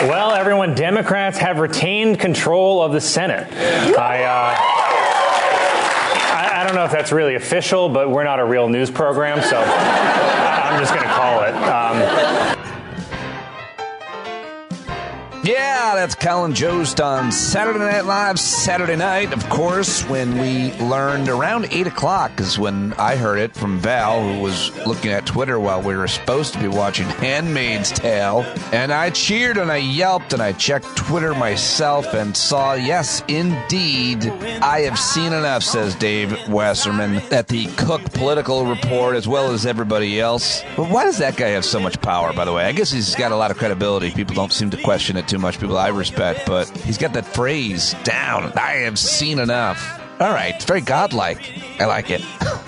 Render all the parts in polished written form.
Well, everyone, Democrats have retained control of the Senate. I don't know if that's really official, but we're not a real news program, so I'm just going to call it. Yeah, that's Colin Jost on Saturday Night Live Saturday night. Of course, when we learned around 8 o'clock is when I heard it from Val, who was looking at Twitter while we were supposed to be watching Handmaid's Tale. And I cheered and I yelped and I checked Twitter myself and saw, yes, indeed, I have seen enough, says Dave Wasserman, at the Cook Political Report, as well as everybody else. But why does that guy have so much power, by the way? I guess he's got a lot of credibility. People don't seem to question it too much, people I respect, but he's got that phrase down. I have seen enough. All right, it's very godlike. I like it.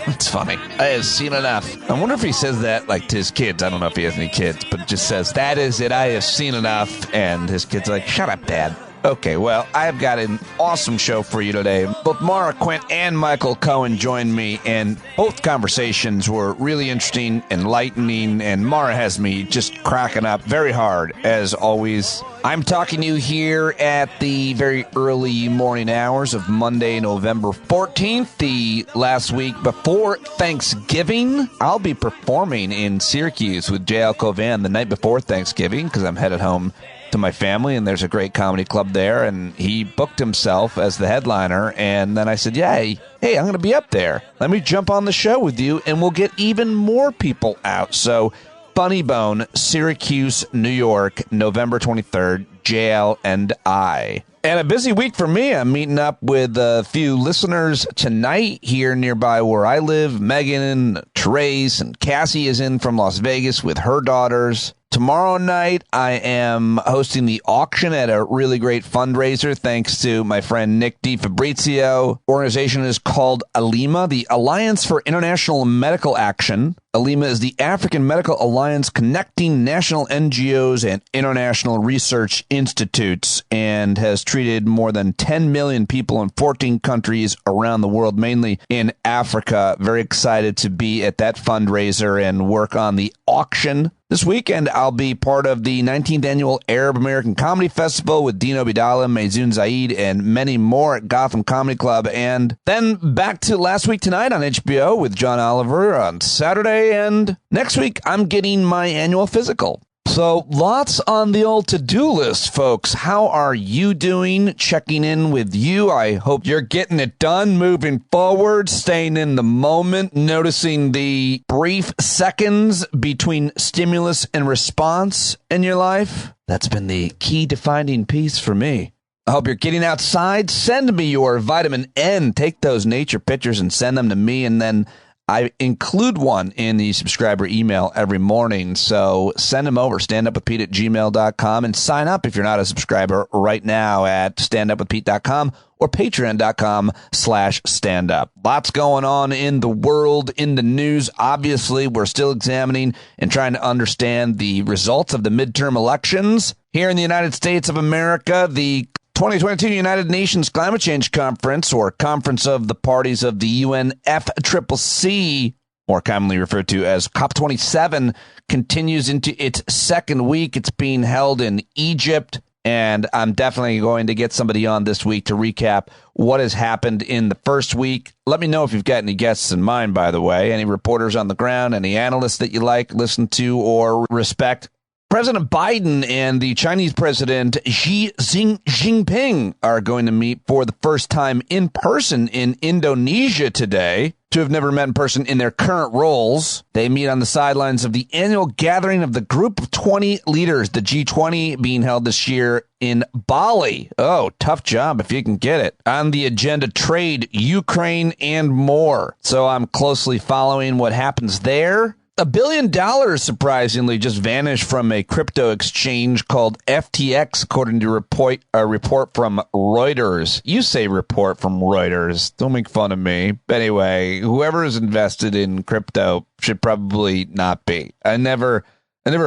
It's funny. I have seen enough. I wonder if he says that like to his kids. I don't know if he has any kids, but just says, that is it. I have seen enough. And his kids are like, shut up, Dad. Okay, well, I've got an awesome show for you today. Both Maura, Quint, and Michael Cohen joined me, and both conversations were really interesting, enlightening, and Maura has me just cracking up very hard, as always. I'm talking to you here at the very early morning hours of Monday, November 14th, the last week before Thanksgiving. I'll be performing in Syracuse with J.L. Cohen the night before Thanksgiving, because I'm headed home to my family, and there's a great comedy club there, and he booked himself as the headliner, and then I said, hey, I'm going to be up there. Let me jump on the show with you, and we'll get even more people out. So, Funny Bone, Syracuse, New York, November 23rd, JL and I. And a busy week for me. I'm meeting up with a few listeners tonight here nearby where I live. Megan, Therese, and Cassie is in from Las Vegas with her daughters. Tomorrow night, I am hosting the auction at a really great fundraiser, thanks to my friend Nick DiFabrizio. Organization is called ALIMA, the Alliance for International Medical Action. ALIMA is the African Medical Alliance connecting national NGOs and international research institutes, and has treated more than 10 million people in 14 countries around the world, mainly in Africa. Very excited to be at that fundraiser and work on the auction. This weekend, I'll be part of the 19th Annual Arab American Comedy Festival with Dino Bidala, Mayzoon Zaid, and many more at Gotham Comedy Club. And then back to Last Week Tonight on HBO with John Oliver on Saturday. And next week, I'm getting my annual physical. So lots on the old to-do list, folks. How are you doing? Checking in with you. I hope you're getting it done, moving forward, staying in the moment, noticing the brief seconds between stimulus and response in your life. That's been the key defining piece for me. I hope you're getting outside. Send me your vitamin N. Take those nature pictures and send them to me, and then I include one in the subscriber email every morning, so send them over, standupwithpete@gmail.com, and sign up if you're not a subscriber right now at standupwithpete.com or patreon.com/standup. Lots going on in the world, in the news. Obviously, we're still examining and trying to understand the results of the midterm elections. Here in the United States of America, the 2022 United Nations Climate Change Conference, or Conference of the Parties of the UNFCCC, more commonly referred to as COP27, continues into its second week. It's being held in Egypt, and I'm definitely going to get somebody on this week to recap what has happened in the first week. Let me know if you've got any guests in mind, by the way, any reporters on the ground, any analysts that you like, listen to, or respect. President Biden and the Chinese President Xi Jinping are going to meet for the first time in person in Indonesia today. Two have never met in person in their current roles. They meet on the sidelines of the annual gathering of the Group of 20 Leaders, the G20, being held this year in Bali. Oh, tough job if you can get it. On the agenda, trade, Ukraine, and more. So I'm closely following what happens there. $1 billion, surprisingly, just vanished from a crypto exchange called FTX, according to a report from Reuters. You say report from Reuters. Don't make fun of me. But anyway, whoever is invested in crypto should probably not be. I never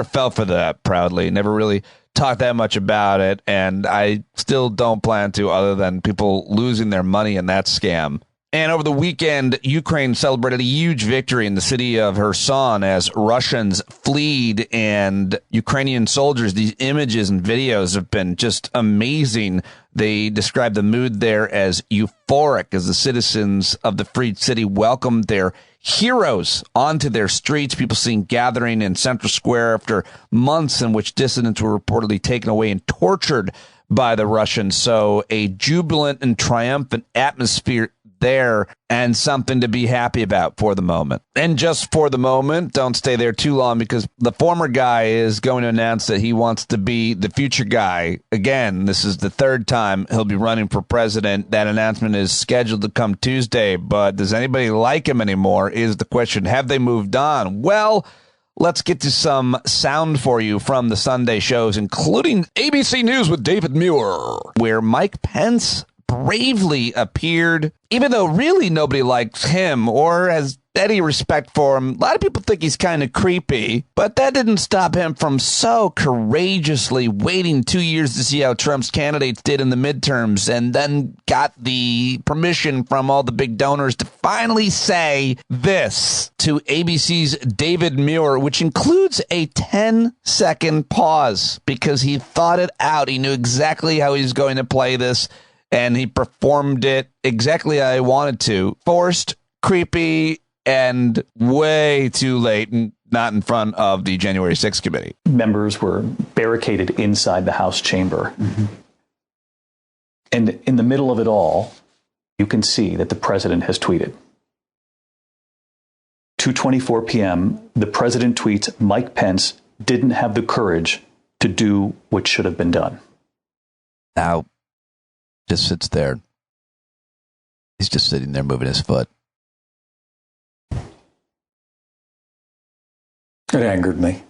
fell for that proudly. Never really talked that much about it. And I still don't plan to, other than people losing their money in that scam. And over the weekend, Ukraine celebrated a huge victory in the city of Kherson as Russians fled, and Ukrainian soldiers, these images and videos have been just amazing. They describe the mood there as euphoric as the citizens of the freed city welcomed their heroes onto their streets. People seen gathering in Central Square after months in which dissidents were reportedly taken away and tortured by the Russians. So a jubilant and triumphant atmosphere there, and something to be happy about for the moment. And just for the moment, don't stay there too long, because the former guy is going to announce that he wants to be the future guy. Again, this is the third time he'll be running for president. That announcement is scheduled to come Tuesday, but does anybody like him anymore is the question. Have they moved on? Well, let's get to some sound for you from the Sunday shows, including ABC News with David Muir, where Mike Pence bravely appeared, even though really nobody likes him or has any respect for him. A lot of people think he's kind of creepy, but that didn't stop him from so courageously waiting 2 years to see how Trump's candidates did in the midterms, and then got the permission from all the big donors to finally say this to ABC's David Muir, which includes a 10-second pause because he thought it out. He knew exactly how he was going to play this, and he performed it exactly how I wanted to. Forced, creepy, and way too late, and not in front of the January 6th committee. Members were barricaded inside the House chamber. Mm-hmm. And in the middle of it all, you can see that the president has tweeted. 2:24 p.m., the president tweets, Mike Pence didn't have the courage to do what should have been done. Now, just sits there. He's just sitting there moving his foot. It angered me.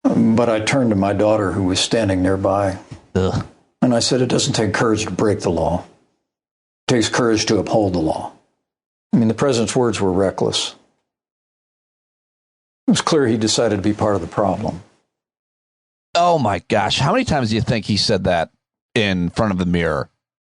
But I turned to my daughter, who was standing nearby, and I said, it doesn't take courage to break the law. It takes courage to uphold the law. I mean, the president's words were reckless. It was clear he decided to be part of the problem. Oh, my gosh. How many times do you think he said that in front of the mirror?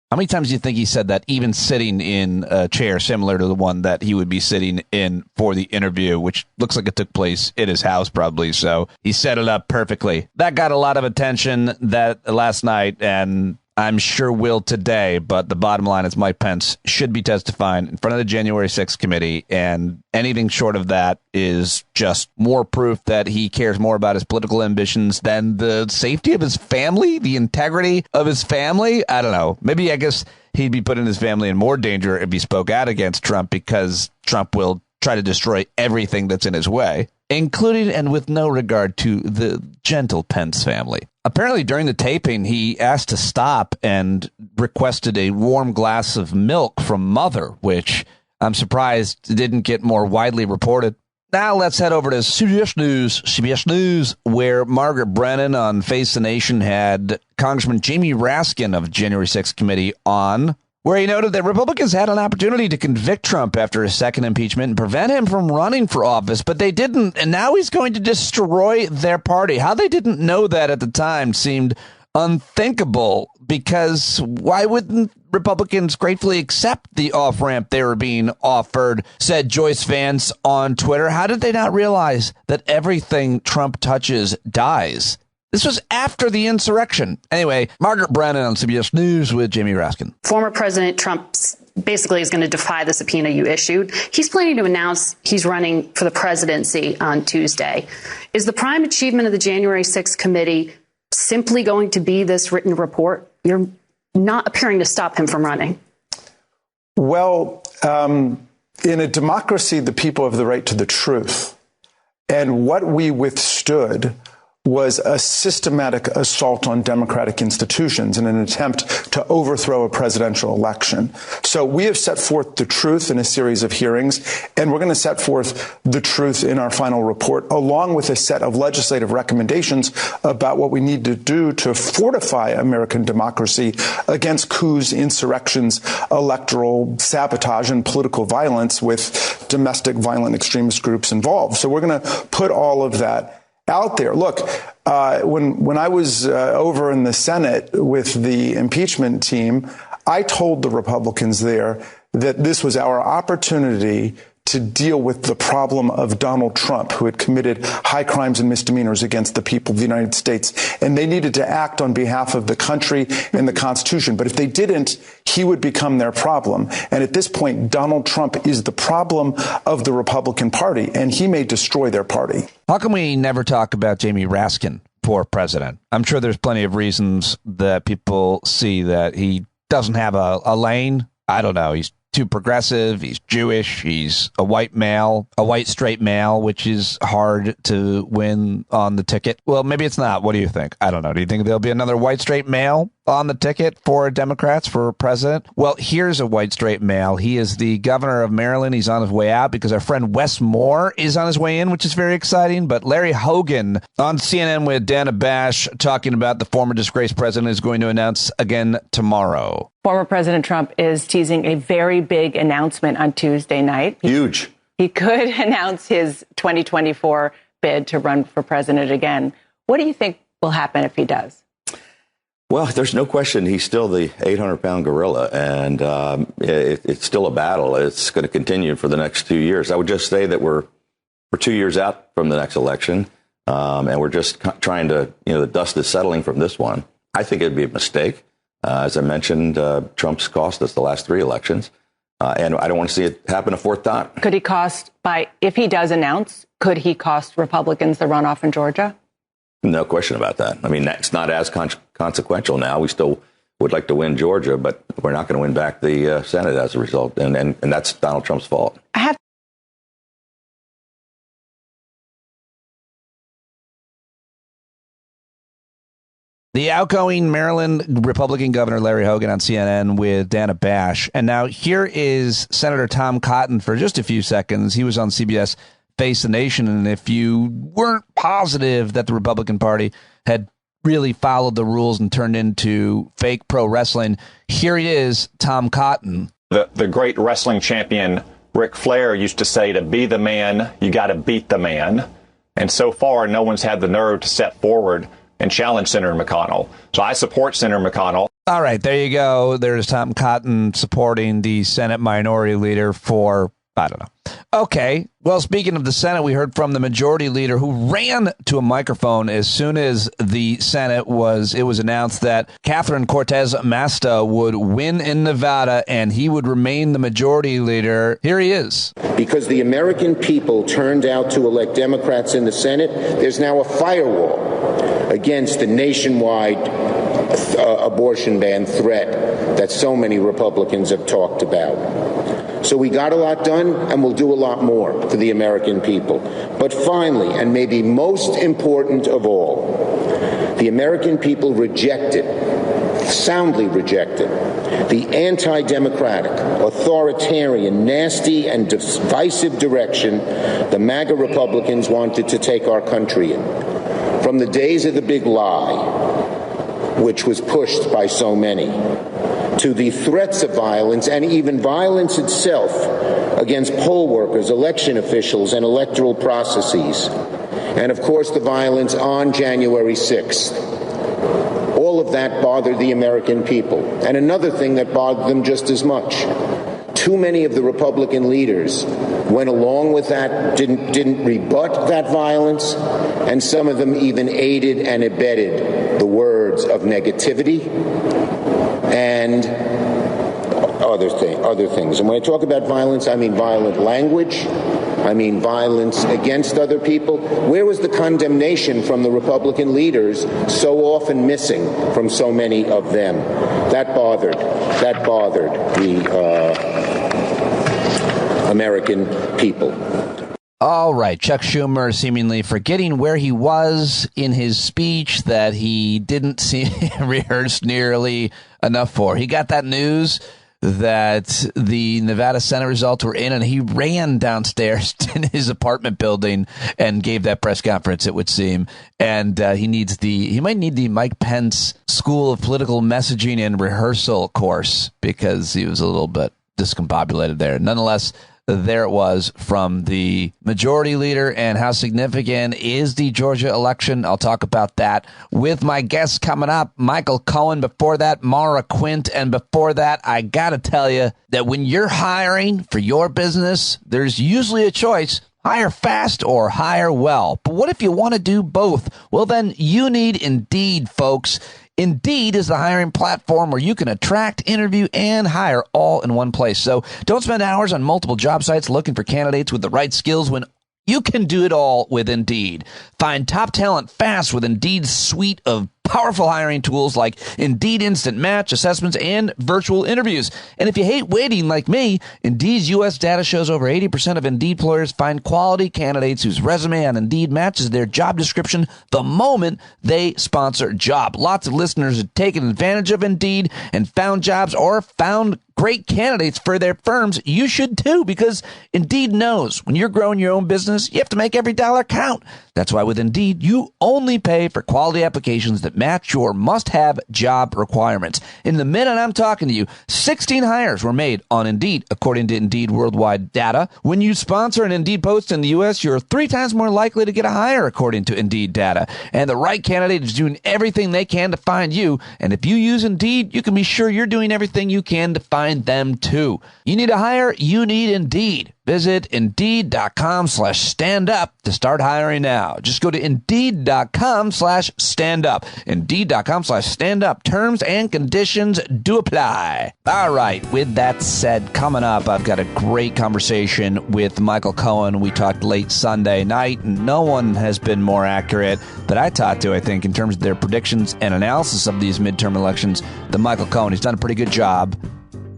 How many times do you think he said that even sitting in a chair similar to the one that he would be sitting in for the interview, which looks like it took place in his house probably, so he set it up perfectly. That got a lot of attention that last night, and I'm sure will today, but the bottom line is Mike Pence should be testifying in front of the January 6th committee, and anything short of that is just more proof that he cares more about his political ambitions than the safety of his family, the integrity of his family. I don't know. Maybe I guess he'd be putting his family in more danger if he spoke out against Trump, because Trump will try to destroy everything that's in his way, including and with no regard to the gentle Pence family. Apparently, during the taping, he asked to stop and requested a warm glass of milk from Mother, which I'm surprised didn't get more widely reported. Now let's head over to CBS News, where Margaret Brennan on Face the Nation had Congressman Jamie Raskin of the January 6th committee on, where he noted that Republicans had an opportunity to convict Trump after his second impeachment and prevent him from running for office, but they didn't, and now he's going to destroy their party. How they didn't know that at the time seemed unthinkable, because why wouldn't Republicans gratefully accept the off-ramp they were being offered, said Joyce Vance on Twitter. How did they not realize that everything Trump touches dies? This was after the insurrection. Anyway, Margaret Brennan on CBS News with Jamie Raskin. Former President Trump basically is going to defy the subpoena you issued. He's planning to announce he's running for the presidency on Tuesday. Is the prime achievement of the January 6th committee simply going to be this written report? You're not appearing to stop him from running. Well, in a democracy, the people have the right to the truth. And what we withstood was a systematic assault on democratic institutions in an attempt to overthrow a presidential election. So we have set forth the truth in a series of hearings, and we're going to set forth the truth in our final report, along with a set of legislative recommendations about what we need to do to fortify American democracy against coups, insurrections, electoral sabotage, and political violence with domestic violent extremist groups involved. So we're going to put all of that out there. Look, when I was over in the Senate with the impeachment team, I told the Republicans there that this was our opportunity to deal with the problem of Donald Trump, who had committed high crimes and misdemeanors against the people of the United States. And they needed to act on behalf of the country and the Constitution. But if they didn't, he would become their problem. And at this point, Donald Trump is the problem of the Republican Party, and he may destroy their party. How come we never talk about Jamie Raskin for president? I'm sure there's plenty of reasons that people see that he doesn't have a lane. I don't know. He's too progressive. He's Jewish. He's a white male, a white straight male, which is hard to win on the ticket. Well, maybe it's not. What do you think? I don't know. Do you think there'll be another white straight male on the ticket for Democrats for president? Well, here's a white straight male. He is the governor of Maryland. He's on his way out because our friend Wes Moore is on his way in, which is very exciting. But Larry Hogan on CNN with Dana Bash talking about the former disgraced president is going to announce again tomorrow. Former President Trump is teasing a very big announcement on Tuesday night. Huge. He could announce his 2024 bid to run for president again. What do you think will happen if he does? Well, there's no question he's still the 800-pound gorilla, and it's still a battle. It's going to continue for the next 2 years. I would just say that we're 2 years out from the next election, and we're just trying to, the dust is settling from this one. I think it'd be a mistake. As I mentioned, Trump's cost us the last 3 elections, and I don't want to see it happen a fourth time. Could he cost, if he does announce, could he cost Republicans the runoff in Georgia? No question about that. I mean, it's not as consequential now. We still would like to win Georgia, but we're not going to win back the Senate as a result, and that's Donald Trump's fault. The outgoing Maryland Republican Governor Larry Hogan on CNN with Dana Bash. And now here is Senator Tom Cotton for just a few seconds. He was on CBS Face the Nation. And if you weren't positive that the Republican Party had really followed the rules and turned into fake pro wrestling, here he is, Tom Cotton. The great wrestling champion Ric Flair used to say, to be the man, you got to beat the man. And so far, no one's had the nerve to step forward and challenge Senator McConnell. So I support Senator McConnell. All right, there you go. There's Tom Cotton supporting the Senate Minority Leader for, I don't know. Okay, well, speaking of the Senate, we heard from the Majority Leader who ran to a microphone as soon as the Senate was announced that Catherine Cortez Masto would win in Nevada and he would remain the Majority Leader. Here he is. Because the American people turned out to elect Democrats in the Senate, there's now a firewall against the nationwide abortion ban threat that so many Republicans have talked about. So we got a lot done, and we'll do a lot more for the American people. But finally, and maybe most important of all, the American people soundly rejected, the anti-democratic, authoritarian, nasty, and divisive direction the MAGA Republicans wanted to take our country in. From the days of the big lie, which was pushed by so many, to the threats of violence and even violence itself against poll workers, election officials, and electoral processes. And of course, the violence on January 6th. All of that bothered the American people. And another thing that bothered them just as much. Too many of the Republican leaders went along with that, didn't rebut that violence, and some of them even aided and abetted the words of negativity and other things. And when I talk about violence, I mean violent language. I mean violence against other people. Where was the condemnation from the Republican leaders so often missing from so many of them? That bothered the American people. All right, Chuck Schumer seemingly forgetting where he was in his speech that he didn't rehearse nearly enough for. He got that news that the Nevada Senate results were in, and he ran downstairs in his apartment building and gave that press conference, it would seem. And he might need the Mike Pence School of Political Messaging and Rehearsal course because he was a little bit discombobulated there. Nonetheless, there it was from the majority leader. And how significant is the Georgia election? I'll talk about that with my guests coming up. Michael Cohen before that, Maura, Quint, and before that, I got to tell you that when you're hiring for your business, there's usually a choice. Hire fast or hire well. But what if you want to do both? Well, then you need Indeed, folks. Indeed is the hiring platform where you can attract, interview, and hire all in one place. So don't spend hours on multiple job sites looking for candidates with the right skills when you can do it all with Indeed. Find top talent fast with Indeed's suite of powerful hiring tools like Indeed Instant Match, assessments, and virtual interviews. And if you hate waiting like me, Indeed's U.S. data shows over 80% of Indeed employers find quality candidates whose resume on Indeed matches their job description the moment they sponsor a job. Lots of listeners have taken advantage of Indeed and found jobs or found great candidates for their firms. You should too, because Indeed knows when you're growing your own business, you have to make every dollar count. That's why with Indeed, you only pay for quality applications that match your must-have job requirements. In the minute I'm talking to you, 16 hires were made on Indeed, according to Indeed worldwide data. When you sponsor an Indeed post in the U.S., you're 3 times more likely to get a hire, according to Indeed data. And the right candidate is doing everything they can to find you. And if you use Indeed, you can be sure you're doing everything you can to find them too. You need a hire? You need Indeed. Visit Indeed.com/standup to start hiring now. Just go to Indeed.com/standup. Indeed.com/standup. Terms and conditions do apply. All right. With that said, coming up, I've got a great conversation with Michael Cohen. We talked late Sunday night, and no one has been more accurate that I talked to, I think, in terms of their predictions and analysis of these midterm elections than Michael Cohen. He's done a pretty good job.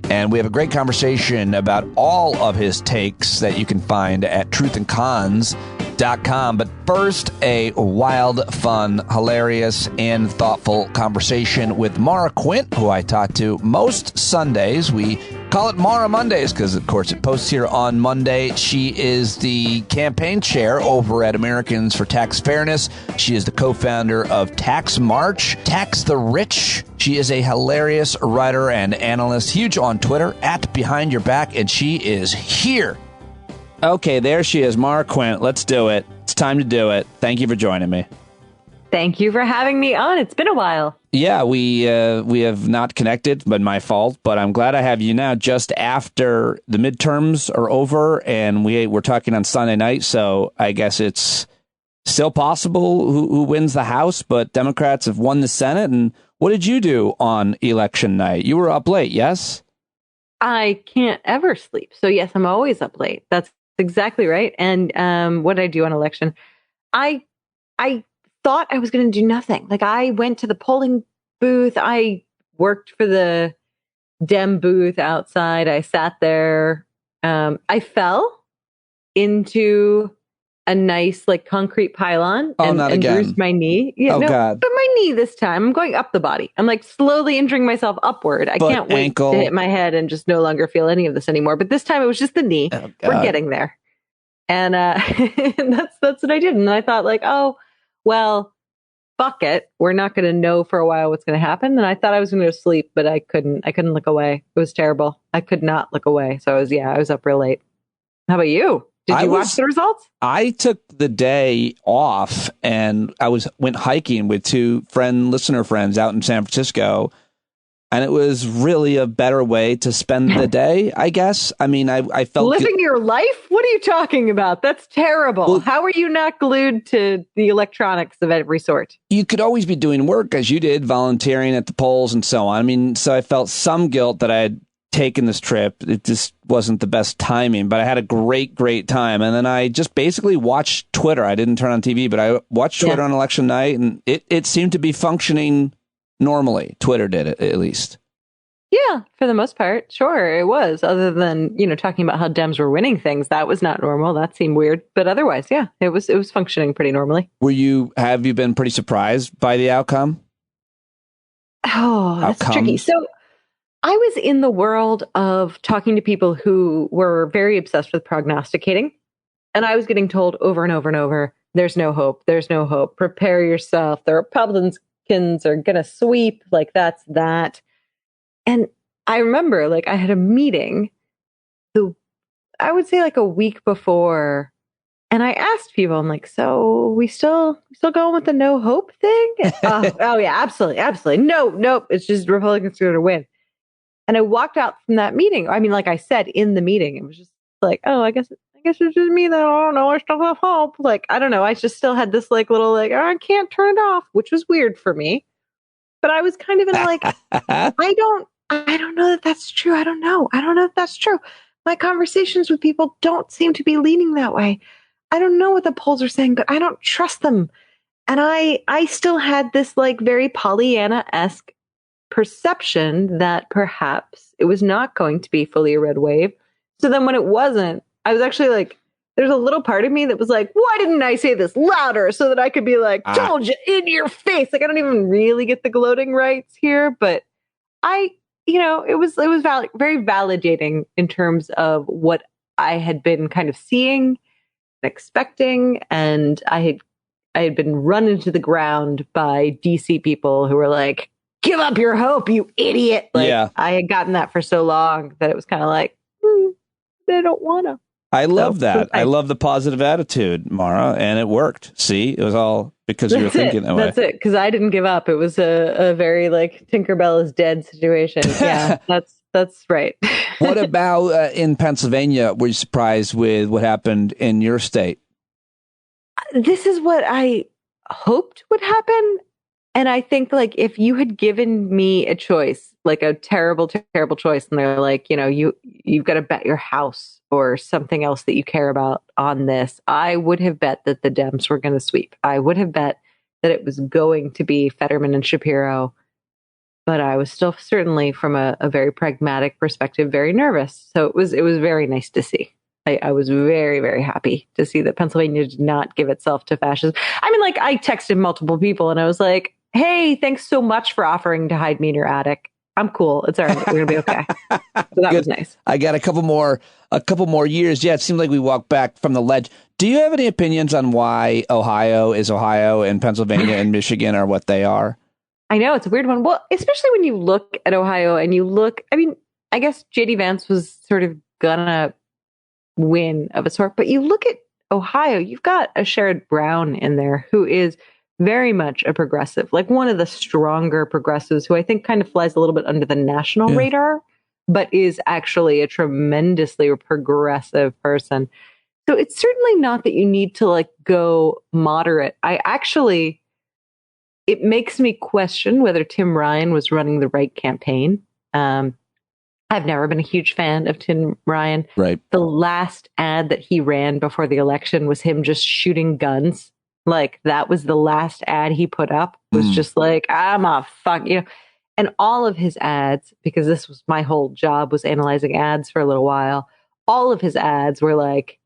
And we have a great conversation about all of his takes that you can find at truthandcons.com. But first, a wild, fun, hilarious, and thoughtful conversation with Maura Quint, who I talk to most Sundays. We call it Maura Mondays because, of course, it posts here on Monday. She is the campaign chair over at Americans for Tax Fairness. She is the co-founder of Tax March, Tax the Rich. She is a hilarious writer and analyst, huge on Twitter, at Behind Your Back, and she is here. Okay, there she is, Maura Quint. Let's do it. It's time to do it. Thank you for joining me. Thank you for having me on. It's been a while. Yeah, we have not connected, but my fault. But I'm glad I have you now just after the midterms are over, and we're talking on Sunday night, so I guess it's still possible who wins the House, but Democrats have won the Senate. And what did you do on election night? You were up late, yes? I can't ever sleep. So yes, I'm always up late. That's exactly right. And what did I do on election? I thought I was going to do nothing. Like, I went to the polling booth. I worked for the Dem booth outside. I sat there. I fell into a nice, like, concrete pylon and bruised my knee. Yeah, God. But my knee this time. I'm going up the body. I'm like slowly injuring myself upward. I can't wait to hit my head and just no longer feel any of this anymore. But this time it was just the knee. We're getting there. And and that's what I did. And I thought, like, oh, well, fuck it. We're not going to know for a while what's going to happen. And I thought I was going to go to sleep, but I couldn't look away. It was terrible. I could not look away. So I was up real late. How about you? Did you watch the results? I took the day off and went hiking with 2 listener friends out in San Francisco. And it was really a better way to spend the day, I guess. I mean, I felt living your life. What are you talking about? That's terrible. Well, how are you not glued to the electronics of every sort? You could always be doing work, as you did, volunteering at the polls and so on. I mean, so I felt some guilt that I had taken this trip. It just wasn't the best timing, but I had a great time. And then I just basically watched Twitter. I didn't turn on TV, but I watched Twitter on election night, and it seemed to be functioning normally. Twitter did it, at least. Yeah, for the most part. Sure, it was. Other than, talking about how Dems were winning things, that was not normal. That seemed weird. But otherwise, yeah, it was functioning pretty normally. Have you been pretty surprised by the outcome? Oh, that's tricky. So I was in the world of talking to people who were very obsessed with prognosticating. And I was getting told over and over and over, there's no hope. There's no hope. Prepare yourself. The Republicans are going to sweep. Like, that's that. And I remember, like, I had a meeting I would say like a week before. And I asked people, I'm like, so we still going with the no hope thing? Oh yeah, absolutely. Absolutely. Nope. It's just Republicans are going to win. And I walked out from that meeting. I mean, like I said, in the meeting, it was just like, oh, I guess it's just me that I don't know. I still have hope. Like, I don't know. I just still had this like little, like, oh, I can't turn it off, which was weird for me. But I was kind of in like, I don't know that that's true. I don't know if that's true. My conversations with people don't seem to be leaning that way. I don't know what the polls are saying, but I don't trust them. And I still had this like very Pollyanna-esque perception that perhaps it was not going to be fully a red wave. So then when it wasn't, I was actually like, there's a little part of me that was like, why didn't I say this louder so that I could be like, told you in your face. Like, I don't even really get the gloating rights here, but it was very validating in terms of what I had been kind of seeing, expecting, and I had been run into the ground by DC people who were like, give up your hope, you idiot. Like, yeah. I had gotten that for so long that it was kind of like, they don't want to. I love that. I love the positive attitude, Maura, and it worked. See, it was all because you were thinking that way. That's it, because I didn't give up. It was a very like Tinkerbell is dead situation. Yeah, that's right. What about in Pennsylvania? Were you surprised with what happened in your state? This is what I hoped would happen. And I think like if you had given me a choice, like a terrible, terrible choice, and they're like, you've got to bet your house or something else that you care about on this, I would have bet that the Dems were going to sweep. I would have bet that it was going to be Fetterman and Shapiro. But I was still certainly from a very pragmatic perspective, very nervous. So it was very nice to see. I was very, very happy to see that Pennsylvania did not give itself to fascism. I mean, like I texted multiple people and I was like, hey, thanks so much for offering to hide me in your attic. I'm cool. It's all right. We're going to be okay. So that was nice. I got a couple more years. Yeah, it seemed like we walked back from the ledge. Do you have any opinions on why Ohio is Ohio and Pennsylvania and Michigan are what they are? I know it's a weird one. Well, especially when you look at Ohio and I guess J.D. Vance was sort of gonna win of a sort, but you look at Ohio, you've got a Sherrod Brown in there who is very much a progressive, like one of the stronger progressives who I think kind of flies a little bit under the national radar, but is actually a tremendously progressive person. So it's certainly not that you need to like go moderate. It makes me question whether Tim Ryan was running the right campaign. I've never been a huge fan of Tim Ryan. Right. The last ad that he ran before the election was him just shooting guns. Like that was the last ad he put up, was just like, I'm a fuck, and all of his ads, because this was my whole job, was analyzing ads for a little while. All of his ads were like,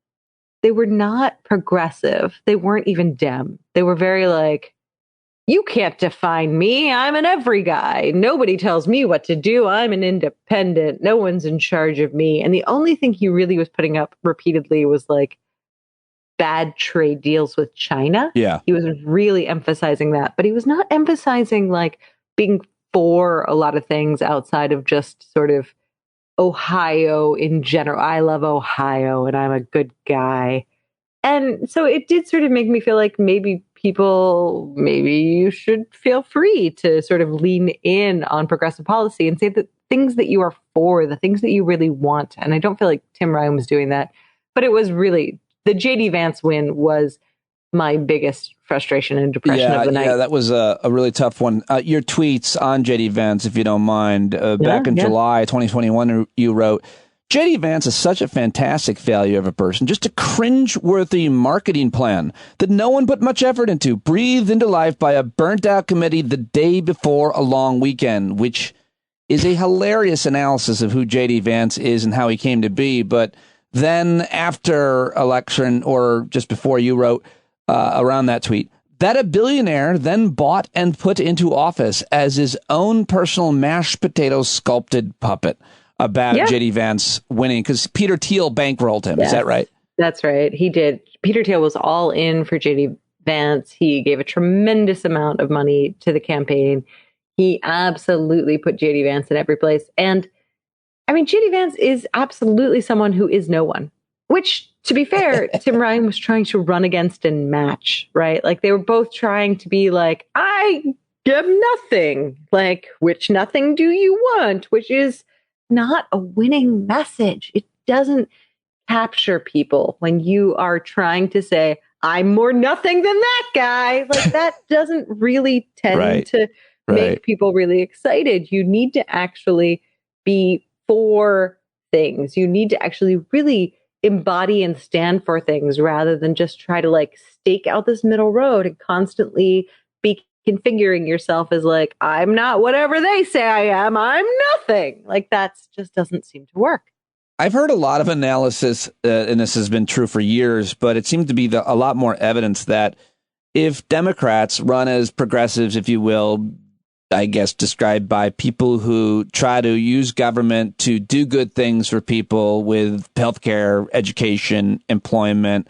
they were not progressive. They weren't even Dem. They were very like, you can't define me. I'm an every guy. Nobody tells me what to do. I'm an independent. No one's in charge of me. And the only thing he really was putting up repeatedly was like bad trade deals with China. Yeah. He was really emphasizing that, but he was not emphasizing like being for a lot of things outside of just sort of Ohio in general. I love Ohio and I'm a good guy. And so it did sort of make me feel like maybe you should feel free to sort of lean in on progressive policy and say the things that you are for, the things that you really want. And I don't feel like Tim Ryan was doing that. But it was really, the J.D. Vance win was my biggest frustration and depression of the night. Yeah, that was a really tough one. Your tweets on J.D. Vance, if you don't mind, back in July 2021, you wrote, J.D. Vance is such a fantastic failure of a person, just a cringe-worthy marketing plan that no one put much effort into, breathed into life by a burnt-out committee the day before a long weekend, which is a hilarious analysis of who J.D. Vance is and how he came to be. But then after election, or just before, you wrote around that tweet, that a billionaire then bought and put into office as his own personal mashed potato sculpted puppet about J.D. Vance winning, because Peter Thiel bankrolled him. Yes. Is that right? That's right. He did. Peter Thiel was all in for J.D. Vance. He gave a tremendous amount of money to the campaign. He absolutely put J.D. Vance in every place. And I mean, J.D. Vance is absolutely someone who is no one. which, to be fair, Tim Ryan was trying to run against and match, right? Like they were both trying to be like, I give nothing. Like, which nothing do you want? Which is not a winning message. It doesn't capture people when you are trying to say, I'm more nothing than that guy. Like that doesn't really tend to make people really excited. You need to actually be for things. You need to actually really embody and stand for things rather than just try to like stake out this middle road and constantly be configuring yourself as like, I'm not whatever they say I am. I'm nothing. Like that's just doesn't seem to work. I've heard a lot of analysis, and this has been true for years, but it seems to be a lot more evidence that if Democrats run as progressives, if you will, I guess described by people who try to use government to do good things for people with healthcare, education, employment,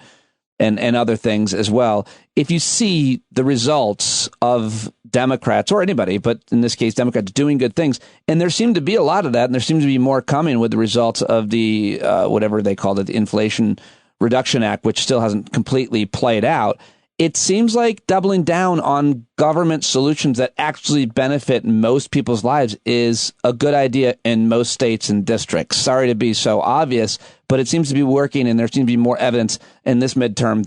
and other things as well. If you see the results of Democrats or anybody, but in this case, Democrats doing good things, and there seemed to be a lot of that, and there seems to be more coming with the results of the, whatever they called it, the Inflation Reduction Act, which still hasn't completely played out. It seems like doubling down on government solutions that actually benefit most people's lives is a good idea in most states and districts. Sorry to be so obvious, but it seems to be working, and there seems to be more evidence in this midterm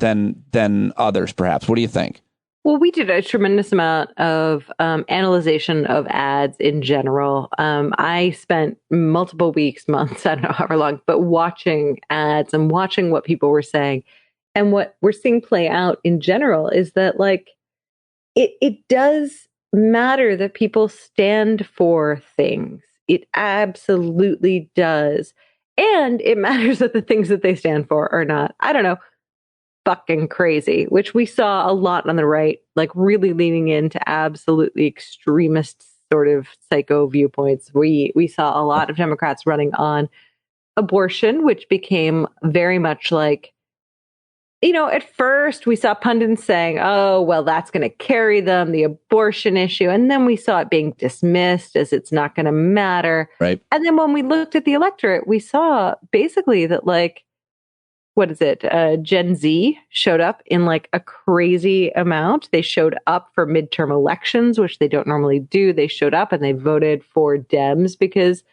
than others, perhaps. What do you think? Well, we did a tremendous amount of analyzation of ads in general. I spent multiple weeks, months, I don't know however long, but watching ads and watching what people were saying. And what we're seeing play out in general is that, like, it does matter that people stand for things. It absolutely does. And it matters that the things that they stand for are not, I don't know, fucking crazy, which we saw a lot on the right, like really leaning into absolutely extremist sort of psycho viewpoints. We saw a lot of Democrats running on abortion, which became very much like, you know, at first we saw pundits saying, oh, well, that's going to carry them, the abortion issue. And then we saw it being dismissed as it's not going to matter. Right. And then when we looked at the electorate, we saw basically that, like, what is it? Gen Z showed up in like a crazy amount. They showed up for midterm elections, which they don't normally do. They showed up and they voted for Dems because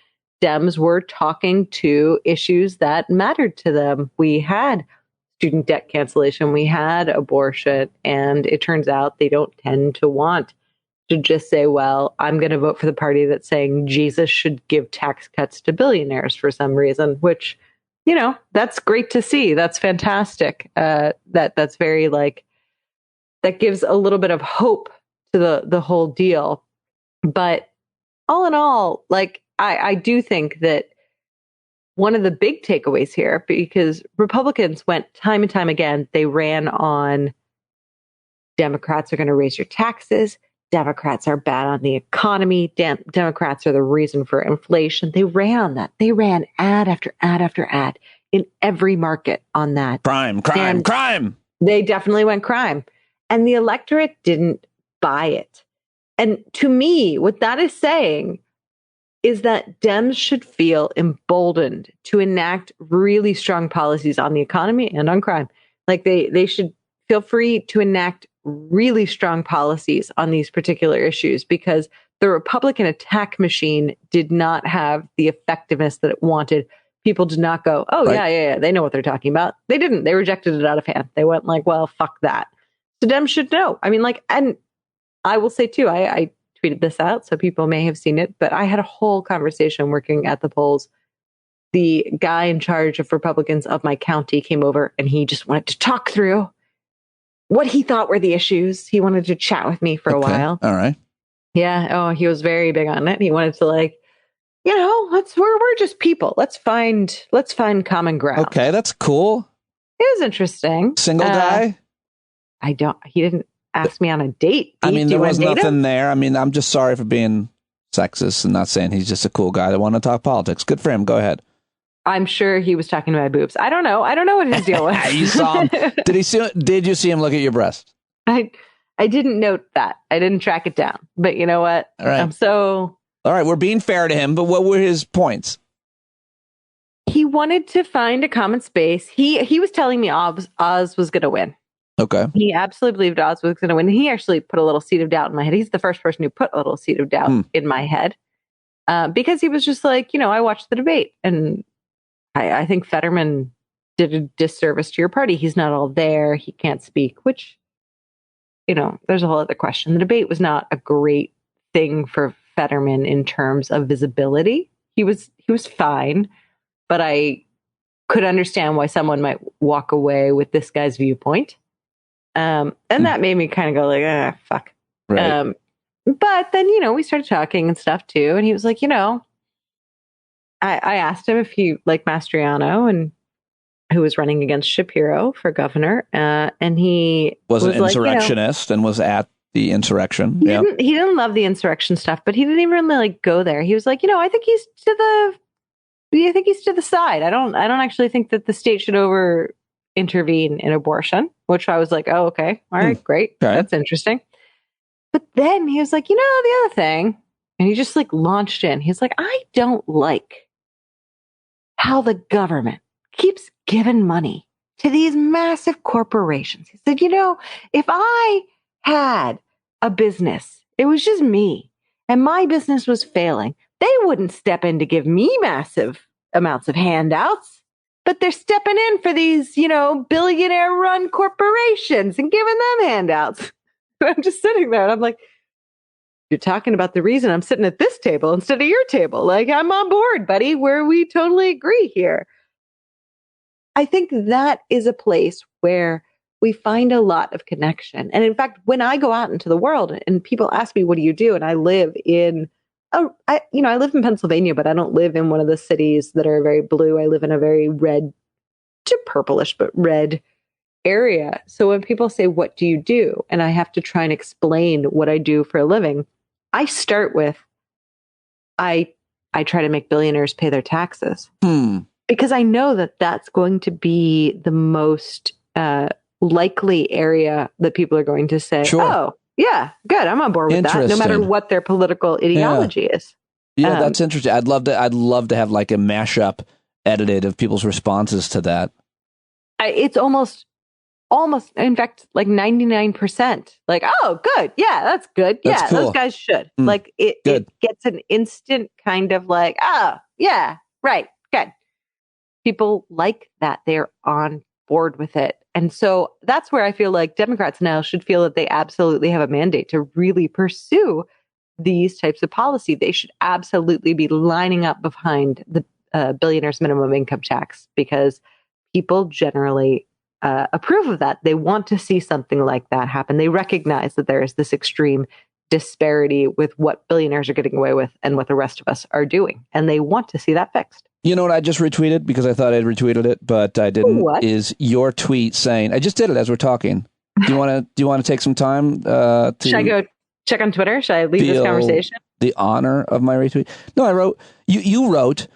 Dems were talking to issues that mattered to them. We had student debt cancellation, we had abortion, and it turns out they don't tend to want to just say, well, I'm going to vote for the party that's saying Jesus should give tax cuts to billionaires for some reason, which, you know, that's great to see. That's fantastic. That's very like, that gives a little bit of hope to the whole deal. But all in all, like, I do think that one of the big takeaways here, because Republicans went time and time again, they ran on Democrats are going to raise your taxes. Democrats are bad on the economy. Democrats are the reason for inflation. They ran on that. They ran ad after ad after ad in every market on that. Crime. They definitely went crime. And the electorate didn't buy it. And to me, what that is saying is that Dems should feel emboldened to enact really strong policies on the economy and on crime. Like they should feel free to enact really strong policies on these particular issues, because the Republican attack machine did not have the effectiveness that it wanted. People did not go, oh, right. Yeah, they know what they're talking about. They didn't. They rejected it out of hand. They went like, well, fuck that. So Dems should know. I mean, like, and I will say too, I tweeted this out, so people may have seen it, but I had a whole conversation working at the polls. The guy in charge of Republicans of my county came over and he just wanted to talk through what he thought were the issues. He wanted to chat with me for a while. All right. Yeah. Oh, he was very big on it. He wanted to, like, you know, we're just people. Let's find common ground. Okay, that's cool. It was interesting. Single guy? He didn't ask me on a date. I mean, there was nothing there. I mean, I'm just sorry for being sexist and not saying he's just a cool guy that want to talk politics. Good for him. Go ahead. I'm sure he was talking about boobs. I don't know what his deal was. You saw him. Did you see him look at your breast? I didn't note that. I didn't track it down. But you know what? All right. All right, we're being fair to him, but what were his points? he wanted to find a common space. He was telling me Oz was going to win. Okay. He absolutely believed Oz was going to win. He actually put a little seed of doubt in my head. He's the first person who put a little seed of doubt in my head because he was just like, I watched the debate and I think Fetterman did a disservice to your party. He's not all there. He can't speak, which, there's a whole other question. The debate was not a great thing for Fetterman in terms of visibility. He was fine, but I could understand why someone might walk away with this guy's viewpoint. And that made me kind of go like, fuck. Right. But then, we started talking and stuff too. And he was like, I asked him if he liked Mastriano and who was running against Shapiro for governor. And he was an insurrectionist and was at the insurrection. He didn't love the insurrection stuff, but he didn't even really go there. He was like, I think he's to the side. I don't actually think that the state should intervene in abortion, which I was like, oh, okay. All right, great. Okay. That's interesting. But then he was like, the other thing, and he just launched in. He's like, I don't like how the government keeps giving money to these massive corporations. He said, if I had a business, it was just me, and my business was failing, they wouldn't step in to give me massive amounts of handouts. But they're stepping in for these, billionaire-run corporations and giving them handouts. I'm just sitting there and I'm like, you're talking about the reason I'm sitting at this table instead of your table. Like, I'm on board, buddy, where we totally agree here. I think that is a place where we find a lot of connection. And in fact, when I go out into the world and people ask me, what do you do? And I live in I live in Pennsylvania, but I don't live in one of the cities that are very blue. I live in a very red to purplish, but red area. So when people say, what do you do? And I have to try and explain what I do for a living, I start with, I try to make billionaires pay their taxes because I know that that's going to be the most likely area that people are going to say, oh, yeah, good. I'm on board with that, no matter what their political ideology is. Yeah, that's interesting. I'd love to have like a mashup edited of people's responses to that. It's almost, in fact, like 99%. Like, oh, good. Yeah, that's good. That's cool. Those guys should. Like, it gets an instant kind of like, oh, yeah, right, good. People like that. They're on board with it. And so that's where I feel like Democrats now should feel that they absolutely have a mandate to really pursue these types of policy. They should absolutely be lining up behind the billionaires minimum income tax because people generally approve of that. They want to see something like that happen. They recognize that there is this extreme disparity with what billionaires are getting away with and what the rest of us are doing. And they want to see that fixed. You know what I just retweeted because I thought I'd retweeted it, but I didn't. What? Is your tweet saying, I just did it as we're talking. Do you want to take some time to Should I go check on Twitter? Should I leave this conversation? The honor of my retweet? No, I wrote, you wrote,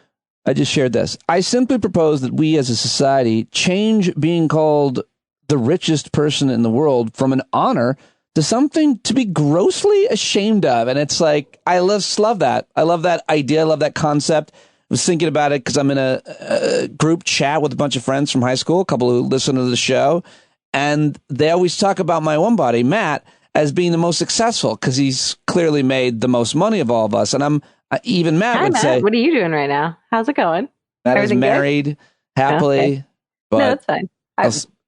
I just shared this. I simply propose that we as a society change being called the richest person in the world from an honor to something to be grossly ashamed of. And it's like, I love that. I love that idea. I love that concept. I was thinking about it because I'm in a group chat with a bunch of friends from high school, a couple who listen to the show, and they always talk about my one buddy, Matt, as being the most successful because he's clearly made the most money of all of us. And even Matt would say, what are you doing right now? How's it going? Matt is married happily. Okay. But no, that's fine.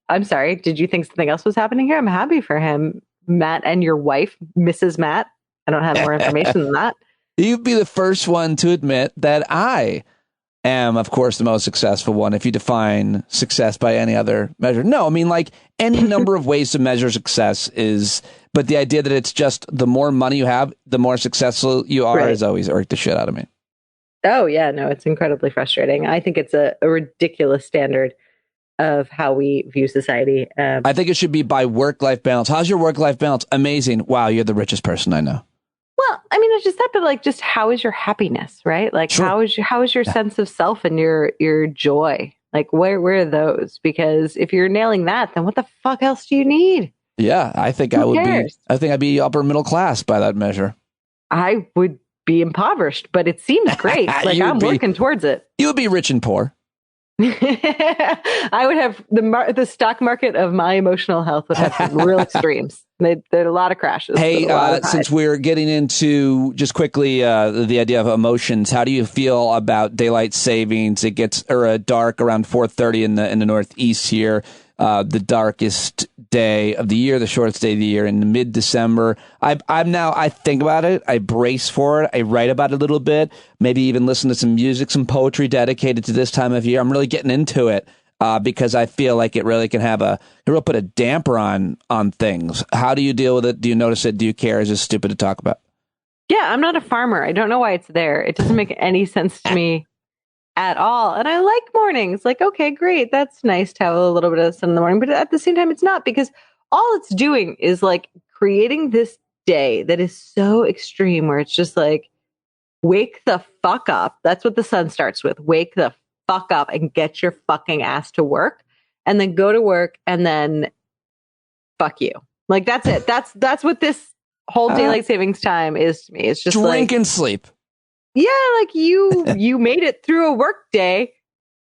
I'm sorry. Did you think something else was happening here? I'm happy for him. Matt and your wife, Mrs. Matt. I don't have more information than that. You'd be the first one to admit that I am, of course, the most successful one if you define success by any other measure. No, I mean, like any number of ways to measure success is, but the idea that it's just the more money you have, the more successful you are has always irked the shit out of me. Oh, yeah, no, it's incredibly frustrating. I think it's a ridiculous standard of how we view society. I think it should be by work-life balance. How's your work-life balance? Amazing. Wow, you're the richest person I know. Well, I mean, it's just that, but like, just how is your happiness, right? Like, sure. how is your sense of self and your joy? Like, where are those? Because if you're nailing that, then what the fuck else do you need? Yeah, I think I'd be upper middle class by that measure. I would be impoverished, but it seems great. Like I'm working towards it. You would be rich and poor. I would have the stock market of my emotional health would have some real extremes. There are a lot of crashes. Hey, since we're getting into just quickly the idea of emotions, how do you feel about daylight savings? It gets dark around 4:30 in the Northeast here. The darkest day of the year, the shortest day of the year in mid-December. I think about it. I brace for it. I write about it a little bit, maybe even listen to some music, some poetry dedicated to this time of year. I'm really getting into it because I feel like it really can have it will put a damper on things. How do you deal with it? Do you notice it? Do you care? Is it stupid to talk about? Yeah, I'm not a farmer. I don't know why it's there. It doesn't make any sense to me at all. And I like mornings. Like, okay, great. That's nice to have a little bit of sun in the morning. But at the same time, it's not, because all it's doing is like creating this day that is so extreme where it's just like, wake the fuck up. That's what the sun starts with. Wake the fuck up and get your fucking ass to work, and then go to work, and then fuck you. Like, that's it. That's what this whole daylight savings time is to me. It's just drink and sleep. Yeah, like you made it through a work day.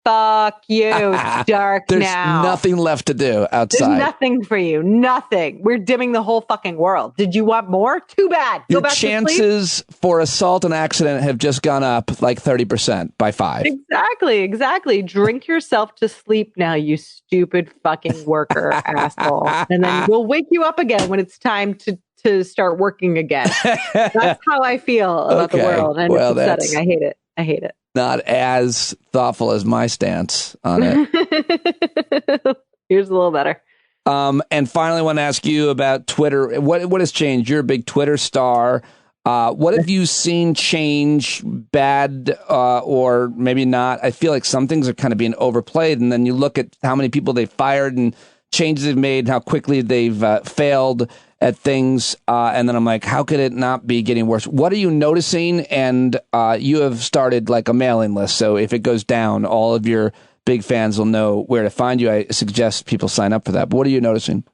Fuck you. It's dark now. There's nothing left to do outside. There's nothing for you. Nothing. We're dimming the whole fucking world. Did you want more? Too bad. Go Your back chances for assault and accident have just gone up like 30% by 5. Exactly. Drink yourself to sleep now, you stupid fucking worker asshole. And then we'll wake you up again when it's time to start working again. That's how I feel about the world. And it's upsetting. I hate it. Not as thoughtful as my stance on it. Here's a little better. And finally, I want to ask you about Twitter. What has changed? You're a big Twitter star. What have you seen change, bad or maybe not? I feel like some things are kind of being overplayed, and then you look at how many people they've fired and changes they've made, how quickly they've failed at things, and then I'm like, how could it not be getting worse? What are you noticing? And you have started like a mailing list, so if it goes down, all of your big fans will know where to find you. I suggest people sign up for that. But what are you noticing?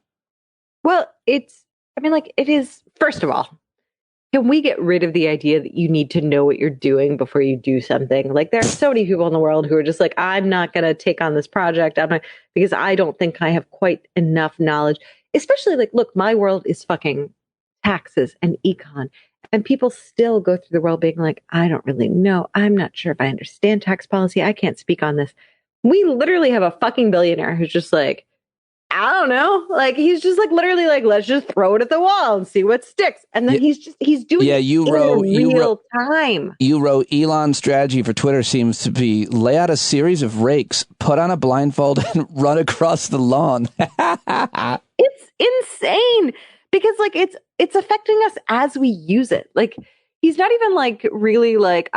Well, it is, first of all, can we get rid of the idea that you need to know what you're doing before you do something? Like, there are so many people in the world who are just like, I'm not going to take on this project because I don't think I have quite enough knowledge. Especially like, look, my world is fucking taxes and econ. And people still go through the world being like, I don't really know. I'm not sure if I understand tax policy. I can't speak on this. We literally have a fucking billionaire who's just like, I don't know. Like, he's just like, literally like, let's just throw it at the wall and see what sticks. And then he's doing it in real time. You wrote Elon's strategy for Twitter seems to be lay out a series of rakes, put on a blindfold, and run across the lawn. It's insane because like it's affecting us as we use it. Like, he's not even like really like,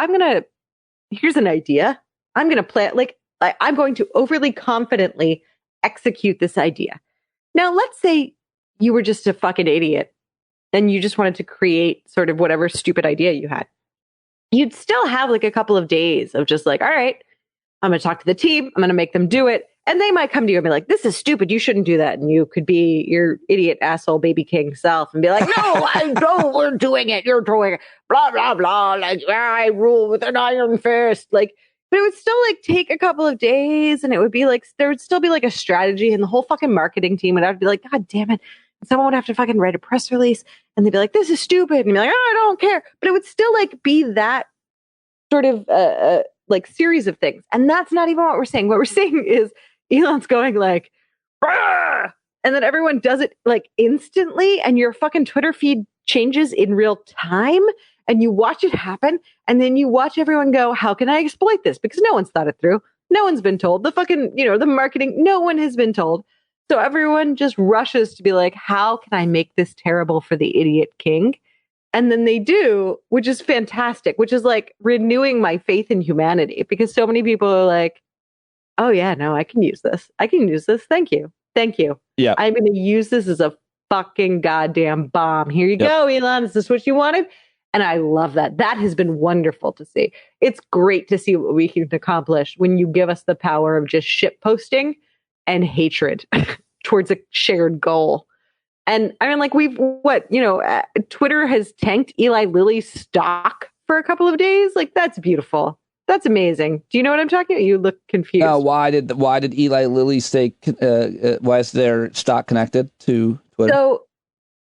here's an idea. I'm going to play it. Like, I'm going to overly confidently execute this idea. Now, let's say you were just a fucking idiot and you just wanted to create sort of whatever stupid idea you had. You'd still have like a couple of days of just like, all right, I'm going to talk to the team. I'm going to make them do it. And they might come to you and be like, this is stupid. You shouldn't do that. And you could be your idiot, asshole, baby king self and be like, no, I don't. We're doing it. You're doing it. Blah, blah, blah. Like, I rule with an iron fist. Like, but it would still like take a couple of days, and it would be like, there would still be like a strategy, and the whole fucking marketing team would have to be like, God damn it. And someone would have to fucking write a press release, and they'd be like, this is stupid. And be like, oh, I don't care. But it would still like be that sort of like series of things. And that's not even what we're saying. What we're saying is Elon's going like, Rah! And then everyone does it like instantly, and your fucking Twitter feed changes in real time. And you watch it happen, and then you watch everyone go, how can I exploit this? Because no one's thought it through. No one's been told. The fucking, the marketing, no one has been told. So everyone just rushes to be like, how can I make this terrible for the idiot king? And then they do, which is fantastic, which is like renewing my faith in humanity, because so many people are like, oh yeah, no, I can use this. I can use this. Thank you. Thank you. Yeah. I'm going to use this as a fucking goddamn bomb. Here you go, Elon. Is this what you wanted? And I love that. That has been wonderful to see. It's great to see what we can accomplish when you give us the power of just shit posting and hatred towards a shared goal. And I mean, like Twitter has tanked Eli Lilly's stock for a couple of days. Like, that's beautiful. That's amazing. Do you know what I'm talking about? You look confused. Why did Eli Lilly stay? Why is their stock connected to Twitter? So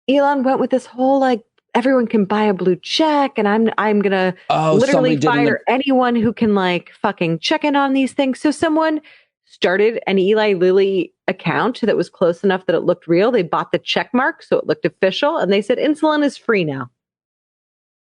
Elon went with this whole like everyone can buy a blue check, and I'm gonna literally fire anyone who can like fucking check in on these things. So someone started an Eli Lilly account that was close enough that it looked real. They bought the check mark so it looked official, and they said insulin is free now,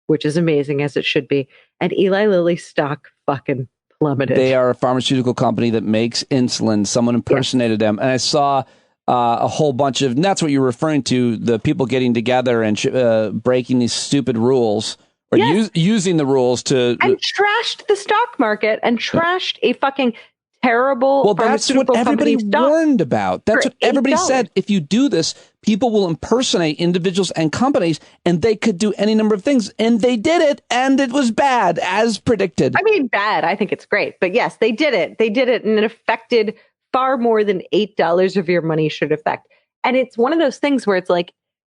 which is amazing, as it should be. And Eli Lilly stock fucking plummeted. They are a pharmaceutical company that makes insulin. Someone impersonated them. And I saw a whole bunch of, and that's what you're referring to, the people getting together and breaking these stupid rules or using the rules to. And trashed the stock market and trashed a fucking terrible. Well, that's what everybody warned about. That's what everybody said. If you do this, people will impersonate individuals and companies, and they could do any number of things. And they did it, and it was bad, as predicted. I mean, bad. I think it's great. But yes, they did it. They did it, and it affected far more than $8 of your money should affect. And it's one of those things where it's like,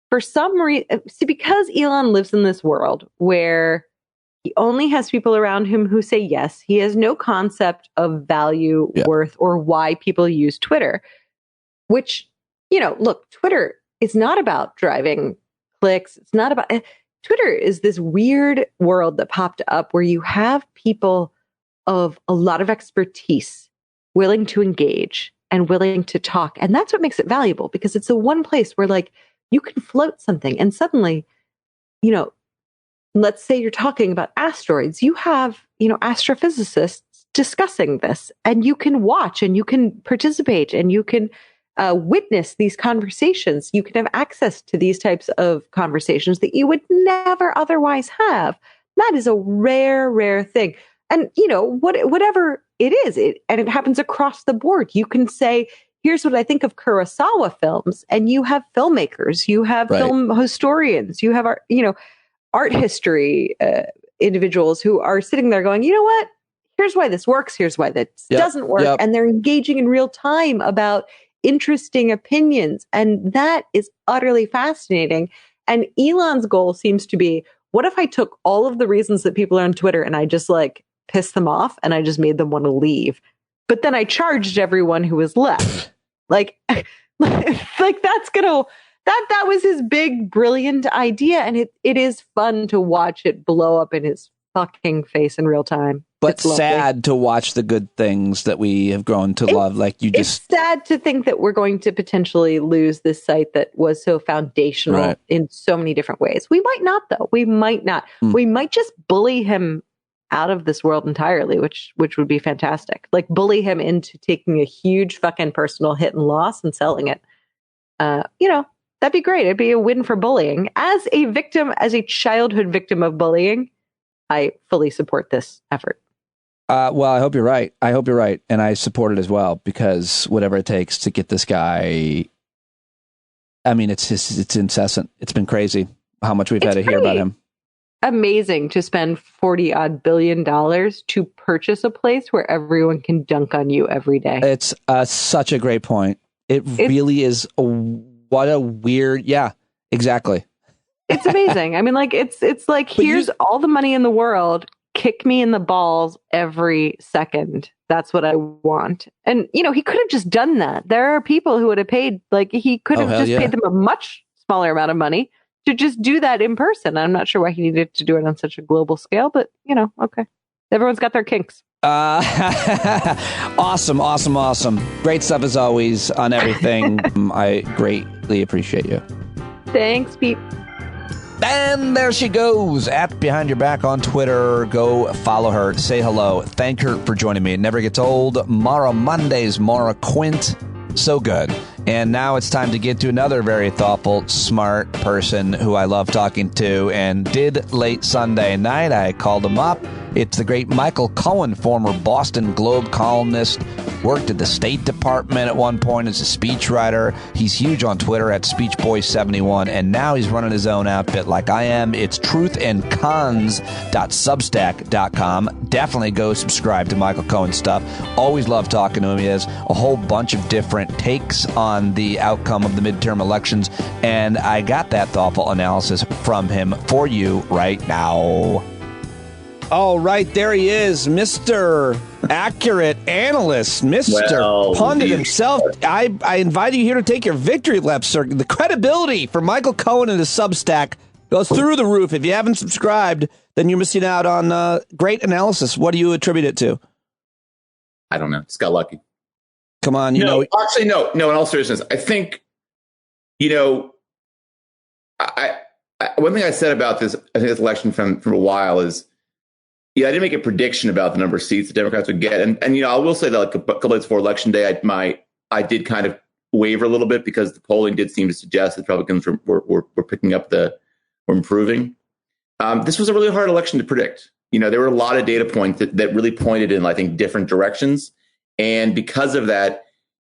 for some reason, because Elon lives in this world where he only has people around him who say yes. He has no concept of value, worth, or why people use Twitter, which, look, Twitter is not about driving clicks. It's not about Twitter is this weird world that popped up where you have people of a lot of expertise willing to engage and willing to talk. And that's what makes it valuable, because it's the one place where like you can float something and suddenly, let's say you're talking about asteroids. You have, astrophysicists discussing this, and you can watch and you can participate and you can witness these conversations. You can have access to these types of conversations that you would never otherwise have. That is a rare, rare thing. And, whatever it is, and it happens across the board. You can say, here's what I think of Kurosawa films, and you have filmmakers, you have film historians, you have art history individuals who are sitting there going, you know what? Here's why this works. Here's why this doesn't work. And they're engaging in real time about interesting opinions. And that is utterly fascinating. And Elon's goal seems to be, what if I took all of the reasons that people are on Twitter and I just like pissed them off and I just made them want to leave? But then I charged everyone who was left. Like that's gonna... That was his big, brilliant idea, and it is fun to watch it blow up in his fucking face in real time. But sad to watch the good things that we have grown to love. It's sad to think that we're going to potentially lose this site that was so foundational in so many different ways. We might not, though. We might not. We might just bully him out of this world entirely, which would be fantastic. Like bully him into taking a huge fucking personal hit and loss and selling it. That'd be great. It'd be a win for bullying. As a childhood victim of bullying, I fully support this effort. Well, I hope you're right. And I support it as well, because whatever it takes to get this guy, I mean, it's incessant. It's been crazy how much we've had to hear about him. Amazing to spend $40-odd billion to purchase a place where everyone can dunk on you every day. It's such a great point. It really is. What a weird, exactly. It's amazing. I mean, like, it's like, here's all the money in the world. Kick me in the balls every second. That's what I want. And, he could have just done that. There are people who would have paid, like, he could have paid them a much smaller amount of money to just do that in person. I'm not sure why he needed to do it on such a global scale, but, okay. Everyone's got their kinks. Awesome. Great stuff as always on everything. I greatly appreciate you. Thanks, Pete. And there she goes, at Behind Your Back on Twitter. Go follow her, say hello, thank her for joining me. It never gets old. Maura Mondays, Maura Quint. So good. And now it's time to get to another very thoughtful, smart person who I love talking to, and did late Sunday night. I called him up. It's the great Michael Cohen, former Boston Globe columnist, worked at the State Department at one point as a speechwriter. He's huge on Twitter at SpeechBoy71, and now he's running his own outfit like I am. It's truthandcons.substack.com. Definitely go subscribe to Michael Cohen's stuff. Always love talking to him. He has a whole bunch of different takes on the outcome of the midterm elections, and I got that thoughtful analysis from him for you right now. All right, there he is, Mr. Accurate Analyst, Mr. Pundit himself. I invite you here to take your victory lap, sir. The credibility for Michael Cohen and his Substack goes through the roof. If you haven't subscribed, then you're missing out on great analysis. What do you attribute it to? I don't know. Just got lucky. Come on, Actually, no. In all seriousness, I think, I one thing I said about this election from a while is, I didn't make a prediction about the number of seats the Democrats would get, and I will say that like a couple days before Election Day, I did kind of waver a little bit because the polling did seem to suggest that Republicans were picking up were improving. This was a really hard election to predict. There were a lot of data points that really pointed in, I think, different directions, and because of that,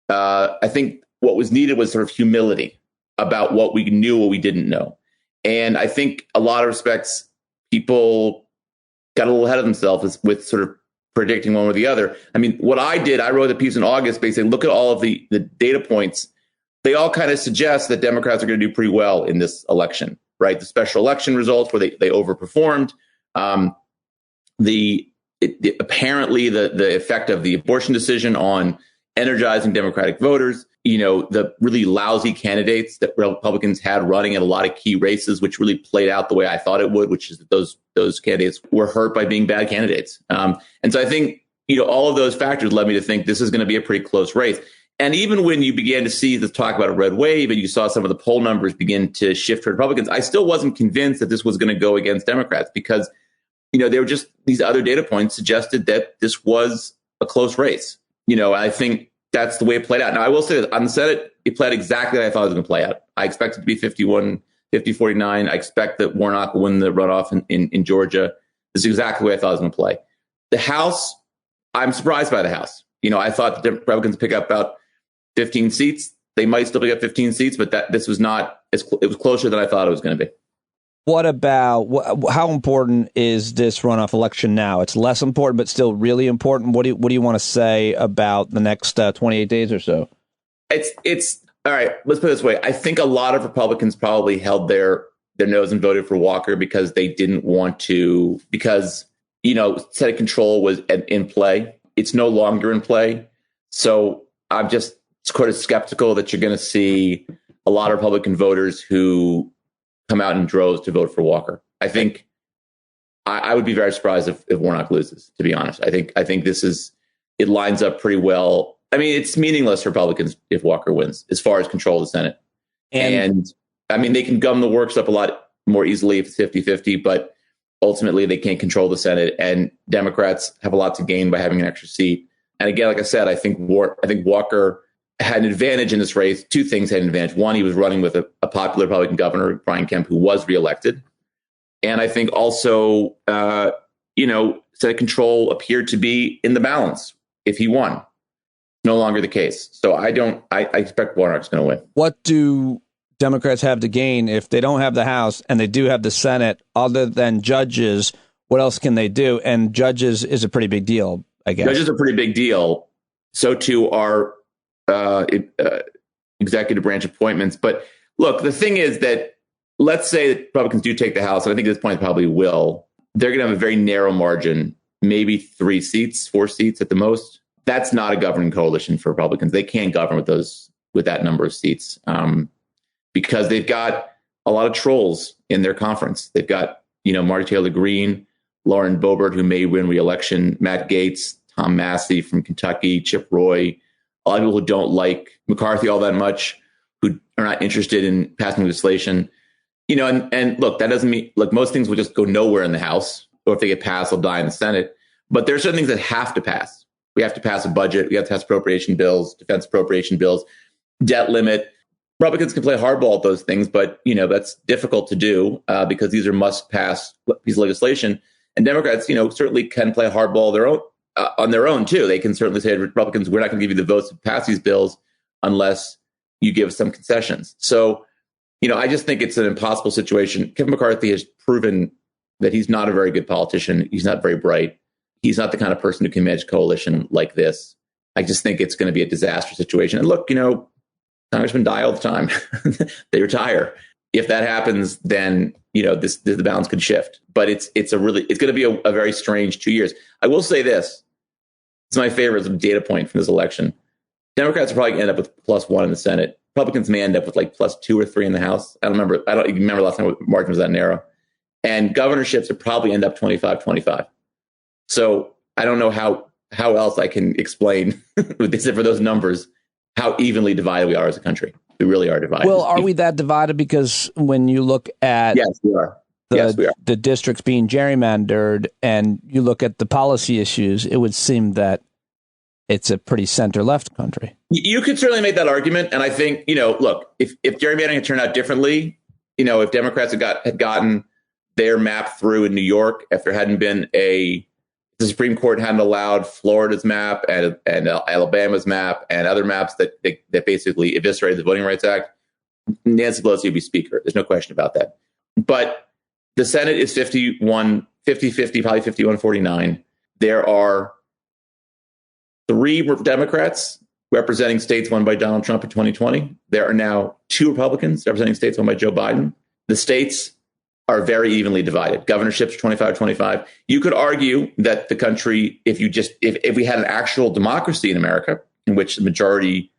I think what was needed was sort of humility about what we knew, what we didn't know, and I think a lot of respects people got a little ahead of themselves with sort of predicting one or the other. I mean, what I did, I wrote a piece in August basically, look at all of the data points. They all kind of suggest that Democrats are going to do pretty well in this election, right? The special election results where they overperformed. Apparently the effect of the abortion decision on energizing Democratic voters, the really lousy candidates that Republicans had running in a lot of key races, which really played out the way I thought it would, which is that those candidates were hurt by being bad candidates. And so I think, all of those factors led me to think this is going to be a pretty close race. And even when you began to see the talk about a red wave and you saw some of the poll numbers begin to shift to Republicans, I still wasn't convinced that this was going to go against Democrats because, they were just these other data points suggested that this was a close race. I think that's the way it played out. Now, I will say that on the Senate, it played exactly how I thought it was going to play out. I expect it to be 50-49. I expect that Warnock will win the runoff in Georgia. This is exactly the way I thought it was going to play. The House, I'm surprised by the House. I thought the Republicans pick up about 15 seats. They might still pick up 15 seats, but this was not, it was closer than I thought it was going to be. What about how important is this runoff election now? It's less important, but still really important. What do you want to say about the next 28 days or so? It's all right. Let's put it this way. I think a lot of Republicans probably held their nose and voted for Walker because they didn't want to, because, Senate control was in play. It's no longer in play. So I'm just sort of skeptical that you're going to see a lot of Republican voters who come out in droves to vote for Walker. I think I would be very surprised if Warnock loses, to be honest. I think it lines up pretty well. I mean, it's meaningless for Republicans if Walker wins as far as control of the Senate. And I mean, they can gum the works up a lot more easily if it's 50-50, but ultimately they can't control the Senate, and Democrats have a lot to gain by having an extra seat. And again, like I said, I think Walker had an advantage in this race. Two things had an advantage. One, he was running with a popular Republican governor, Brian Kemp, who was reelected. And I think also, Senate control appeared to be in the balance if he won. No longer the case. So I expect Warnock's going to win. What do Democrats have to gain if they don't have the House and they do have the Senate, other than judges? What else can they do? And judges is a pretty big deal, I guess. Judges are a pretty big deal. So too are executive branch appointments. But look, the thing is that let's say that Republicans do take the House, and I think at this point they probably will. They're going to have a very narrow margin, maybe 4 seats at the most. That's not a governing coalition for Republicans. They can't govern with that number of seats because they've got a lot of trolls in their conference. They've got, Marty Taylor Greene, Lauren Boebert, who may win re-election, Matt Gaetz, Tom Massey from Kentucky, Chip Roy, a lot of people who don't like McCarthy all that much, who are not interested in passing legislation. And look, that doesn't mean, most things will just go nowhere in the House, or if they get passed, they'll die in the Senate. But there are certain things that have to pass. We have to pass a budget. We have to pass appropriation bills, defense appropriation bills, debt limit. Republicans can play hardball at those things, but that's difficult to do because these are must-pass pieces of legislation. And Democrats, certainly can play hardball on their own too. They can certainly say to Republicans, "We're not going to give you the votes to pass these bills unless you give us some concessions." So, I just think it's an impossible situation. Kevin McCarthy has proven that he's not a very good politician. He's not very bright. He's not the kind of person who can manage coalition like this. I just think it's going to be a disaster situation. And look, congressmen die all the time. They retire. if that happens, then the balance could shift. But it's going to be a very strange 2 years. I will say this: it's my favorite data point from this election. Democrats will probably end up with +1 in the Senate. Republicans may end up with like +2 or 3 in the House. I don't remember last time the margin was that narrow. And governorships would probably end up 25-25. So I don't know how else I can explain, except for those numbers, how evenly divided we are as a country. We really are divided. Well, are we that divided? Because when you look at yes, we are. The districts being gerrymandered and you look at the policy issues, it would seem that it's a pretty center-left country. You could certainly make that argument. And I think, look, if gerrymandering had turned out differently, if Democrats had gotten their map through in New York, if there hadn't been the Supreme Court hadn't allowed Florida's map and Alabama's map and other maps that basically eviscerated the Voting Rights Act, Nancy Pelosi would be speaker. There's no question about that. But the Senate is 50-50, probably 51-49. There are 3 Democrats representing states won by Donald Trump in 2020. There are now 2 Republicans representing states won by Joe Biden. The states are very evenly divided. Governorships 25-25. You could argue that the country, if we had an actual democracy in America, in which the majority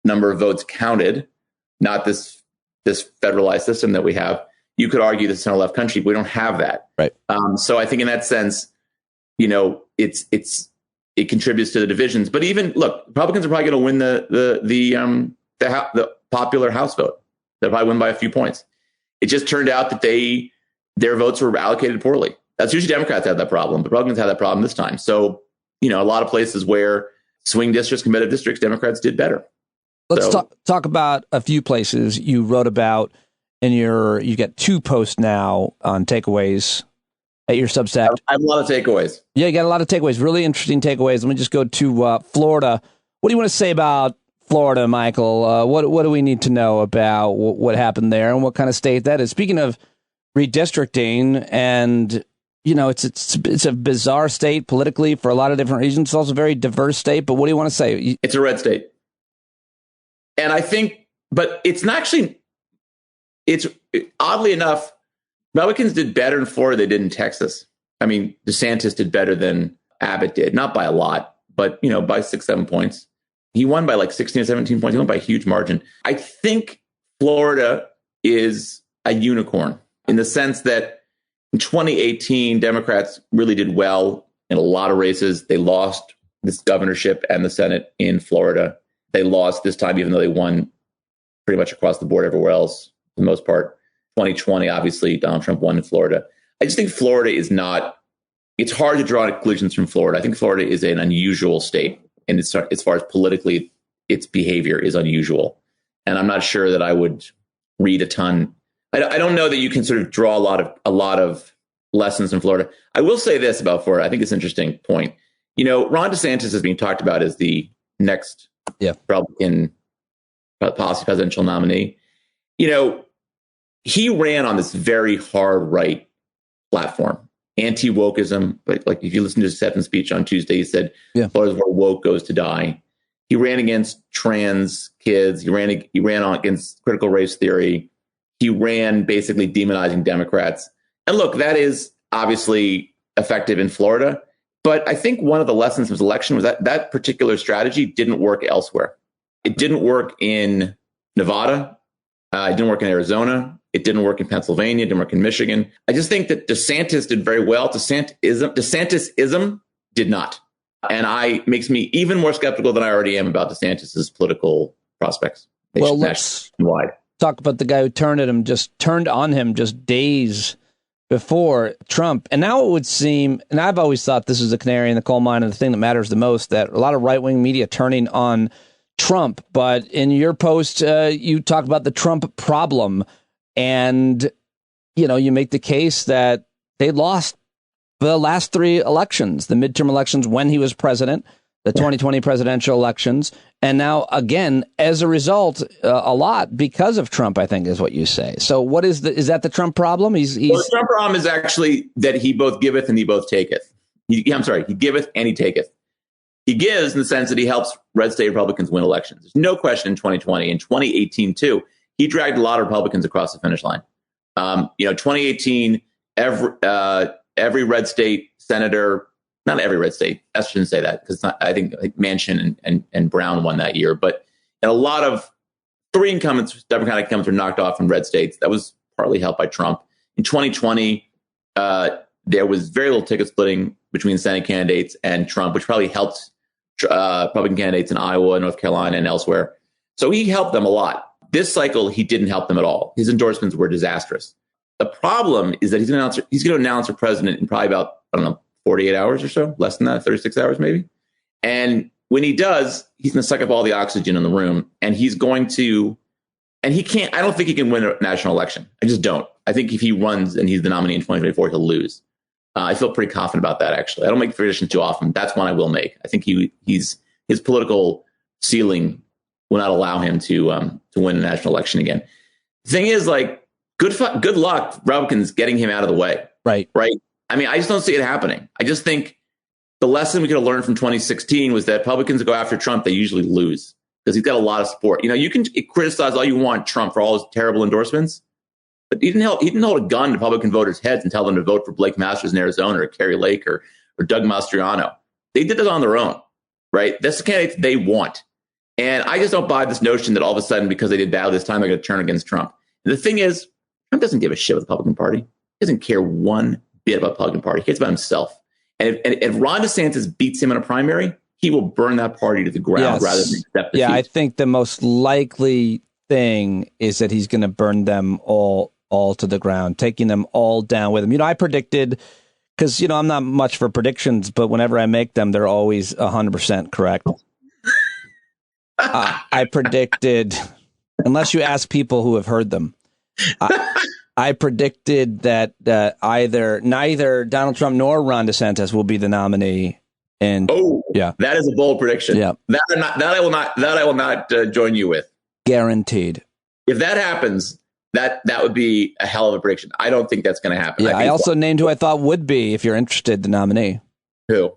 number of votes counted, not this federalized system that we have, you could argue this is a left country. We don't have that. Right. So I think in that sense, it contributes to the divisions. But even look, Republicans are probably going to win the popular House vote. They'll probably win by a few points. It just turned out that their votes were allocated poorly. That's usually Democrats have that problem, but Republicans have that problem this time. So, a lot of places where swing districts, competitive districts, Democrats did better. Let's talk about a few places you wrote about you get 2 posts now on takeaways at your Substack. I have a lot of takeaways. Yeah, you got a lot of takeaways, really interesting takeaways. Let me just go to Florida. What do you want to say about Florida, Michael? What do we need to know about what happened there and what kind of state that is? Speaking of redistricting, and it's a bizarre state politically for a lot of different reasons. It's also a very diverse state. But what do you want to say? It's a red state, and I think, but it's not actually. It's oddly enough, Republicans did better in Florida than they did in Texas. I mean, DeSantis did better than Abbott did, not by a lot, but by 6-7 points. He won by like 16 or 17 points. He won by a huge margin. I think Florida is a unicorn in the sense that in 2018, Democrats really did well in a lot of races. They lost this governorship and the Senate in Florida. They lost this time, even though they won pretty much across the board everywhere else, for the most part. 2020, obviously, Donald Trump won in Florida. I just think Florida is not, it's hard to draw conclusions from Florida. I think Florida is an unusual state. And as far as politically, its behavior is unusual. And I'm not sure that I would read a ton. I don't know that you can sort of draw a lot of lessons from Florida. I will say this about Florida. I think it's an interesting point. Ron DeSantis is being talked about as the next Republican policy presidential nominee. He ran on this very hard right platform, anti-wokeism. But like if you listen to his acceptance speech on Tuesday, he said, Florida's where woke goes to die. He ran against trans kids. He ran against critical race theory. He ran basically demonizing Democrats. And look, that is obviously effective in Florida. But I think one of the lessons of his election was that particular strategy didn't work elsewhere. It didn't work in Nevada. It didn't work in Arizona. It didn't work in Pennsylvania. It didn't work in Michigan. I just think that DeSantis did very well. DeSantisism did not. And makes me even more skeptical than I already am about DeSantis's political prospects. Well, let's talk about the guy who turned on him just days before Trump. And now it would seem, and I've always thought this is the canary in the coal mine and the thing that matters the most, that a lot of right-wing media turning on Trump. But in your post, you talk about the Trump problem. And, you make the case that they lost the last 3 elections, the midterm elections when he was president, the 2020 presidential elections. And now, again, as a result, a lot because of Trump, I think is what you say. So what is that the Trump problem? Well, the Trump problem is actually that he both giveth and he both taketh. He giveth and he taketh. He gives in the sense that he helps red state Republicans win elections. There's no question in 2020, in 2018 too. he dragged a lot of Republicans across the finish line. 2018, every red state senator, not every red state, I shouldn't say that, because I think Manchin and Brown won that year, but in a lot of 3 incumbents, Democratic incumbents were knocked off in red states. That was partly helped by Trump. In 2020, there was very little ticket splitting between Senate candidates and Trump, which probably helped Republican candidates in Iowa, North Carolina, and elsewhere. So he helped them a lot. This cycle, he didn't help them at all. His endorsements were disastrous. The problem is that he's going to announce a president in probably about, 48 hours or so, less than that, 36 hours maybe. And when he does, he's going to suck up all the oxygen in the room, and he can't, I don't think he can win a national election. I just don't. I think if he runs and he's the nominee in 2024, he'll lose. I feel pretty confident about that, actually. I don't make predictions too often. That's one I will make. I think his political ceiling will not allow him to win a national election again. The thing is, good luck, Republicans, getting him out of the way. Right. I mean, I just don't see it happening. I just think the lesson we could have learned from 2016 was that Republicans go after Trump, they usually lose because he's got a lot of support. You can criticize all you want Trump for all his terrible endorsements, but he didn't hold a gun to Republican voters' heads and tell them to vote for Blake Masters in Arizona or Kerry Lake or Doug Mastriano. They did this on their own, right? That's the candidates they want. And I just don't buy this notion that all of a sudden, because they did bad this time, they're going to turn against Trump. And the thing is, Trump doesn't give a shit about the Republican Party. He doesn't care one bit about the Republican Party. He cares about himself. And if Ron DeSantis beats him in a primary, he will burn that party to the ground rather than accept defeat. Yeah, I think the most likely thing is that he's going to burn them all to the ground, taking them all down with him. I predicted, because, I'm not much for predictions, but whenever I make them, they're always 100% correct. I predicted, unless you ask people who have heard them, I predicted that neither Donald Trump nor Ron DeSantis will be the nominee. And that is a bold prediction. Yeah, that I will not join you with. Guaranteed. If that happens, that would be a hell of a prediction. I don't think that's going to happen. Yeah, I also named who I thought would be, if you're interested, the nominee. Who?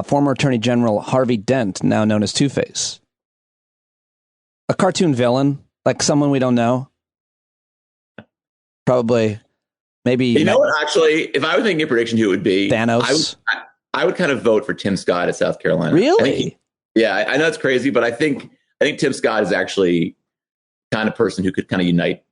Former Attorney General Harvey Dent, now known as Two-Face. A cartoon villain, like someone we don't know. Probably, maybe. You know what? Actually, if I was making a prediction, who it would be? Thanos. I would kind of vote for Tim Scott at South Carolina. Really? I know it's crazy, but I think Tim Scott is actually the kind of person who could kind of unite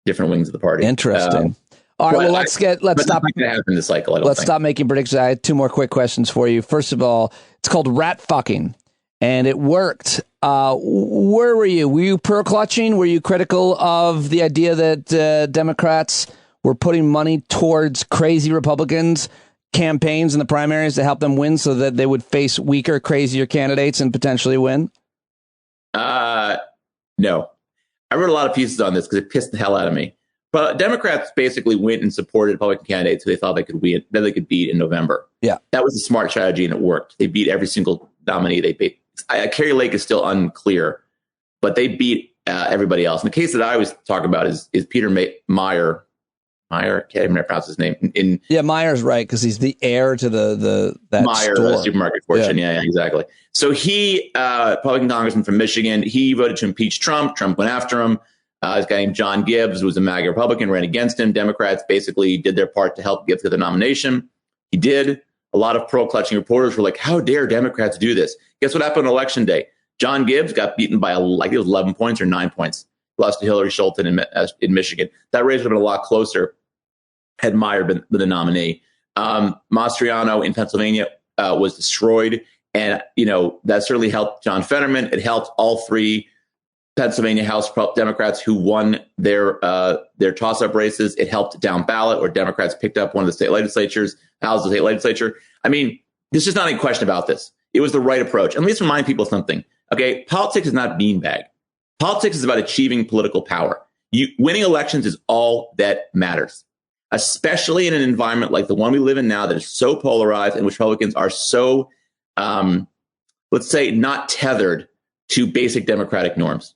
different wings of the party. Interesting. All right. Well, let's stop. It's not going to happen this cycle. Let's stop making predictions. I had 2 more quick questions for you. First of all, it's called rat fucking, and it worked. Where were you? Were you pearl-clutching? Were you critical of the idea that Democrats were putting money towards crazy Republicans' campaigns in the primaries to help them win so that they would face weaker, crazier candidates and potentially win? No. I wrote a lot of pieces on this because it pissed the hell out of me. But Democrats basically went and supported Republican candidates who they thought they could win, that they could beat in November. Yeah. That was a smart strategy, and it worked. They beat every single nominee they beat. Kerry Lake is still unclear, but they beat everybody else. And the case that I always talk about is Peter Meyer. Meyer, can't even pronounce his name. Meyer's right, because he's the heir to that Meyer, store. The supermarket fortune. Yeah, exactly. So he, Republican congressman from Michigan, he voted to impeach Trump. Trump went after him. This guy named John Gibbs, who was a MAGA Republican, ran against him. Democrats basically did their part to help Gibbs get the nomination. He did. A lot of pearl-clutching reporters were like, how dare Democrats do this? Guess what happened on Election Day? John Gibbs got beaten by, like, it was 11 points or 9 points. Lost to Hillary Schulten in Michigan. That race would have been a lot closer had Meyer been the nominee. Mastriano in Pennsylvania was destroyed. And, that certainly helped John Fetterman. It helped all 3 Pennsylvania House Democrats who won their toss-up races. It helped down ballot, where Democrats picked up one of the state legislatures, houses of the state legislature. I mean, there's just not any question about this. It was the right approach. And let's remind people something. Okay, politics is not beanbag. Politics is about achieving political power. Winning elections is all that matters, especially in an environment like the one we live in now that is so polarized, in which Republicans are so, let's say, not tethered to basic democratic norms.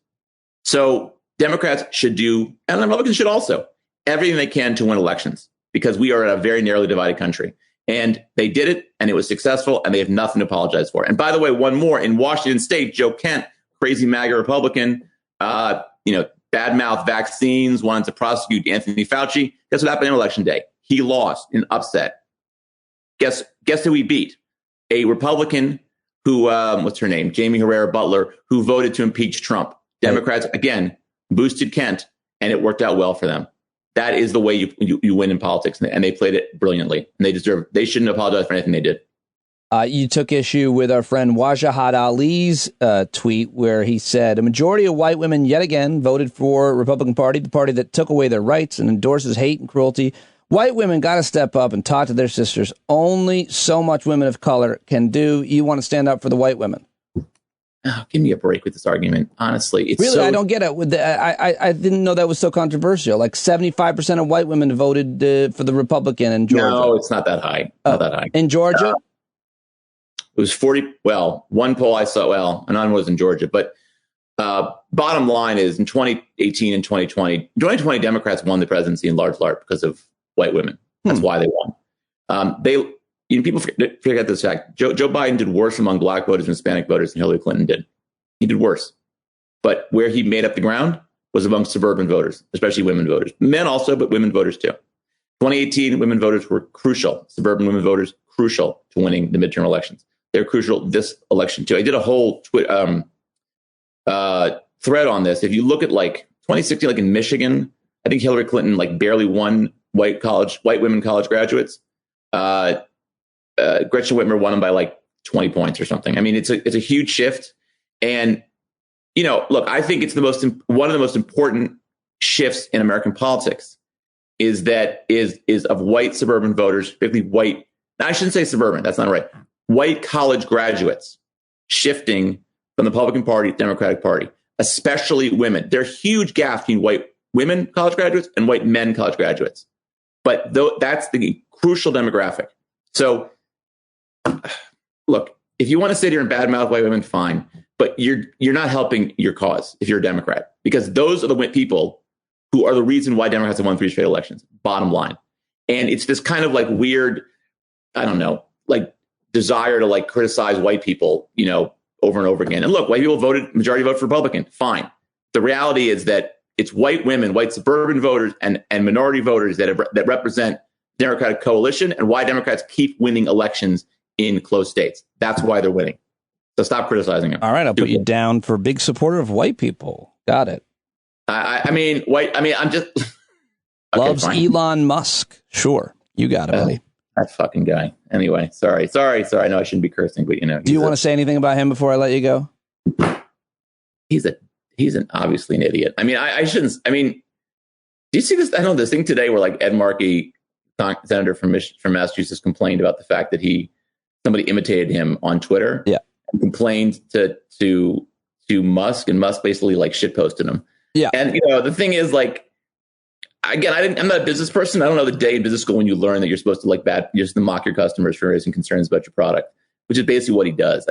So Democrats should do, and Republicans should also, everything they can to win elections, because we are in a very narrowly divided country. And they did it, and it was successful, and they have nothing to apologize for. And by the way, one more, in Washington State, Joe Kent, crazy MAGA Republican, badmouth vaccines, wanted to prosecute Anthony Fauci. Guess what happened on election day? He lost in upset. Guess who he beat? A Republican who, what's her name? Jamie Herrera Butler, who voted to impeach Trump. Democrats, again, boosted Kent, and it worked out well for them. That is the way you win in politics, and they played it brilliantly. And they shouldn't apologize for anything they did. You took issue with our friend Wajahat Ali's tweet where he said, a majority of white women yet again voted for Republican Party, the party that took away their rights and endorses hate and cruelty. White women got to step up and talk to their sisters. Only so much women of color can do. You want to stand up for the white women. Oh, give me a break with this argument. Honestly, it's really, I don't get it. I didn't know that was so controversial. Like 75% of white women voted for the Republican in Georgia. No, it's not that high. Not that high. In Georgia? It was 40. Well, one poll I saw, another was in Georgia. But bottom line is in 2018 and 2020 Democrats won the presidency in large part because of white women. That's why they won. People forget this fact. Joe Biden did worse among black voters and Hispanic voters than Hillary Clinton did. He did worse. But where he made up the ground was among suburban voters, especially women voters. Men also, but women voters too. 2018, women voters were crucial. Suburban women voters, crucial to winning the midterm elections. They're crucial this election too. I did a whole thread on this. If you look at like 2016, like in Michigan, I think Hillary Clinton like barely won white women college graduates. Gretchen Whitmer won them by like 20 points or something. I mean, it's a huge shift. And, look, I think it's one of the most important shifts in American politics is of white suburban voters, particularly white. I shouldn't say suburban. That's not right. White college graduates shifting from the Republican Party to the Democratic Party, especially women. There are huge gaps between white women college graduates and white men college graduates. But that's the crucial demographic. So, look, if you want to sit here and badmouth white women, fine. But you're not helping your cause if you're a Democrat, because those are the people who are the reason why Democrats have won 3 straight elections, bottom line. And it's this kind of like weird, I don't know, like desire to like criticize white people, over and over again. And look, white people majority vote for Republican. Fine. The reality is that it's white women, white suburban voters and minority voters that represent the Democratic coalition and why Democrats keep winning elections in close states. That's why they're winning. So stop criticizing them. All right. I'll put you down for big supporter of white people. Got it. I'm just okay, loves fine. Elon Musk. Sure. You got it, buddy. That fucking guy. Anyway, sorry. I know I shouldn't be cursing, but Do you want to say anything about him before I let you go? He's obviously an idiot. I shouldn't. Do you see this? I don't know this thing today where like Ed Markey, senator from Massachusetts, complained about the fact that somebody imitated him on Twitter. Yeah, and complained to Musk, and Musk basically like shitposted him. Yeah, and the thing is like. Again, I'm not a business person. I don't know the day in business school when you learn that you're supposed to you're supposed to mock your customers for raising concerns about your product, which is basically what he does.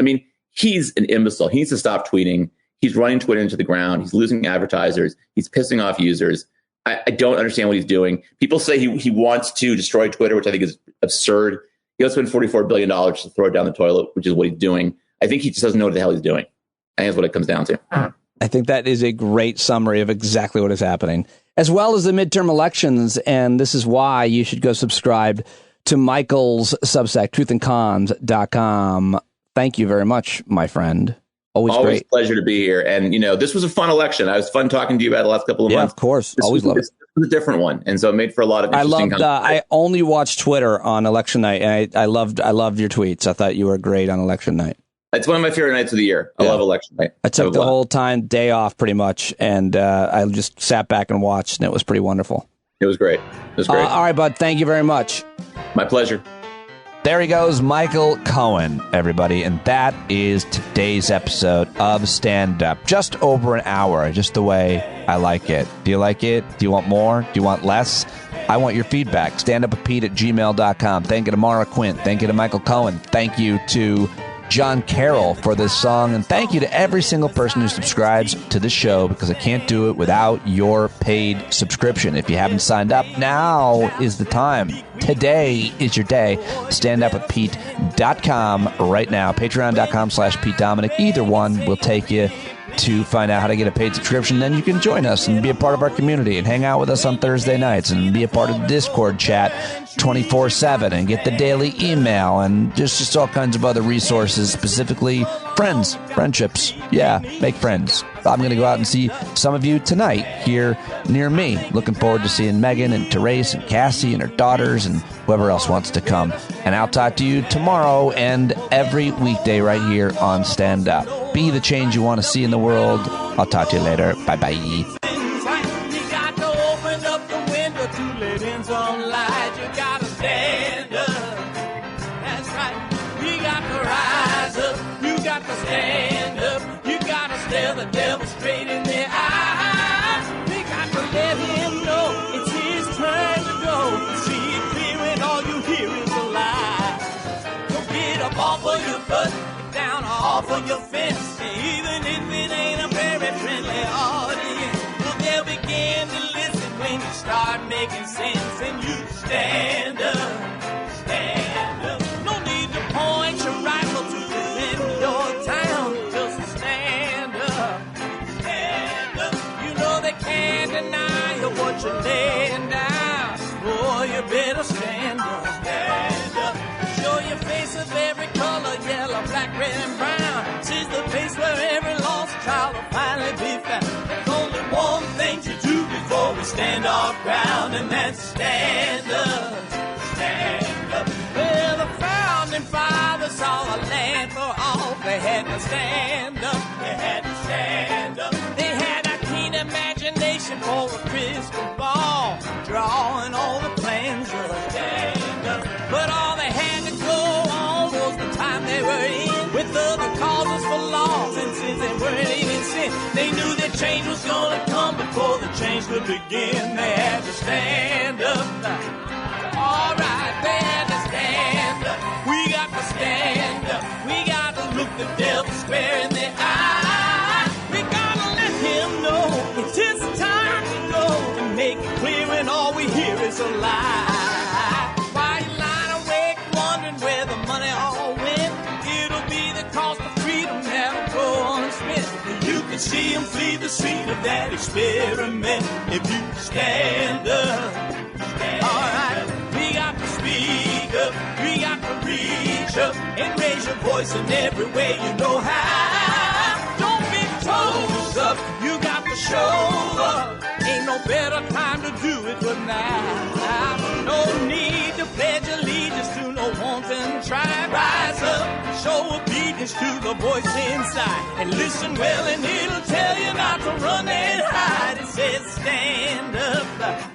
He's an imbecile. He needs to stop tweeting. He's running Twitter into the ground. He's losing advertisers. He's pissing off users. I don't understand what he's doing. People say he wants to destroy Twitter, which I think is absurd. He'll spend $44 billion to throw it down the toilet, which is what he's doing. I think he just doesn't know what the hell he's doing. I think that's what it comes down to. I think that is a great summary of exactly what is happening, as well as the midterm elections. And this is why you should go subscribe to Michael's Substack, truthandcons.com. Thank you very much, my friend. Always great. A pleasure to be here. And, this was a fun election. I was fun talking to you about the last couple of months. Yeah, of course. Always love it. This was a different one. And so it made for a lot of interesting I only watched Twitter on election night, and I loved your tweets. I thought you were great on election night. It's one of my favorite nights of the year. I love election night. I took the whole day off pretty much, and I just sat back and watched, and it was pretty wonderful. It was great. All right, bud. Thank you very much. My pleasure. There he goes, Michael Cohen, everybody. And that is today's episode of Stand Up. Just over an hour, just the way I like it. Do you like it? Do you want more? Do you want less? I want your feedback. standuppapete@gmail.com. Thank you to Maura, Quint. Thank you to Michael Cohen. Thank you to John Carroll for this song, and thank you to every single person who subscribes to the show, because I can't do it without your paid subscription. If you haven't signed up, now is the time. Today is your day. standuppatpete.com right now. Patreon.com/Pete Dominic. Either one will take you to find out how to get a paid subscription. Then you can join us and be a part of our community and hang out with us on Thursday nights and be a part of the Discord chat 24/7 and get the daily email and just all kinds of other resources, specifically friendships. Yeah, make friends. I'm going to go out and see some of you tonight here near me. Looking forward to seeing Megan and Therese and Cassie and her daughters and whoever else wants to come. And I'll talk to you tomorrow and every weekday right here on Stand Up. Be the change you want to see in the world. I'll talk to you later. Bye-bye. Stand up, you gotta stare the devil straight in the eye. We got to let him know it's his turn to go. See it clear when all you hear is a lie. Don't get up off of your butt, down off of your fence. Even if it ain't a very friendly audience, well, they'll begin to listen when you start making sense. And you stand up, stand up. No need to point your rifle to defend your town. Just stand up, stand up. You know they can't deny you what you're laying down. Boy, you better stand up, stand up. Show your face of every color, yellow, black, red, and brown. She's the place where every lost child will finally be found. There's only one thing to do before we stand our ground, and that's stand up, stand up. Well, the founding fathers saw a land for all. They had to stand up, they had to stand up. They had a keen imagination for a crystal ball, drawing all the plans of stand up. But all they had to go on was the time they were in, with other causes for laws, and since they weren't even sin, they knew that change was gonna come before the change could begin. They had to stand up. All right, they had to stand up. We got to stand up. We got to look the devil square in the eye. We got to let him know it's his time to go, and make it clear when all we hear is a lie. Why you lying awake wondering where the money all went? It'll be the cost of freedom that'll go unspent. You can see him flee the scene of that experiment if you stand up. All right, we got to speak up, we got to reach up and raise your voice in every way you know how. Don't be toes up, you got to show up. Ain't no better time to do it than now. No need to pledge allegiance to no wanton tribe. Rise up, show obedience to the voice inside, and listen well and it'll tell you not to run and hide. It says stand up.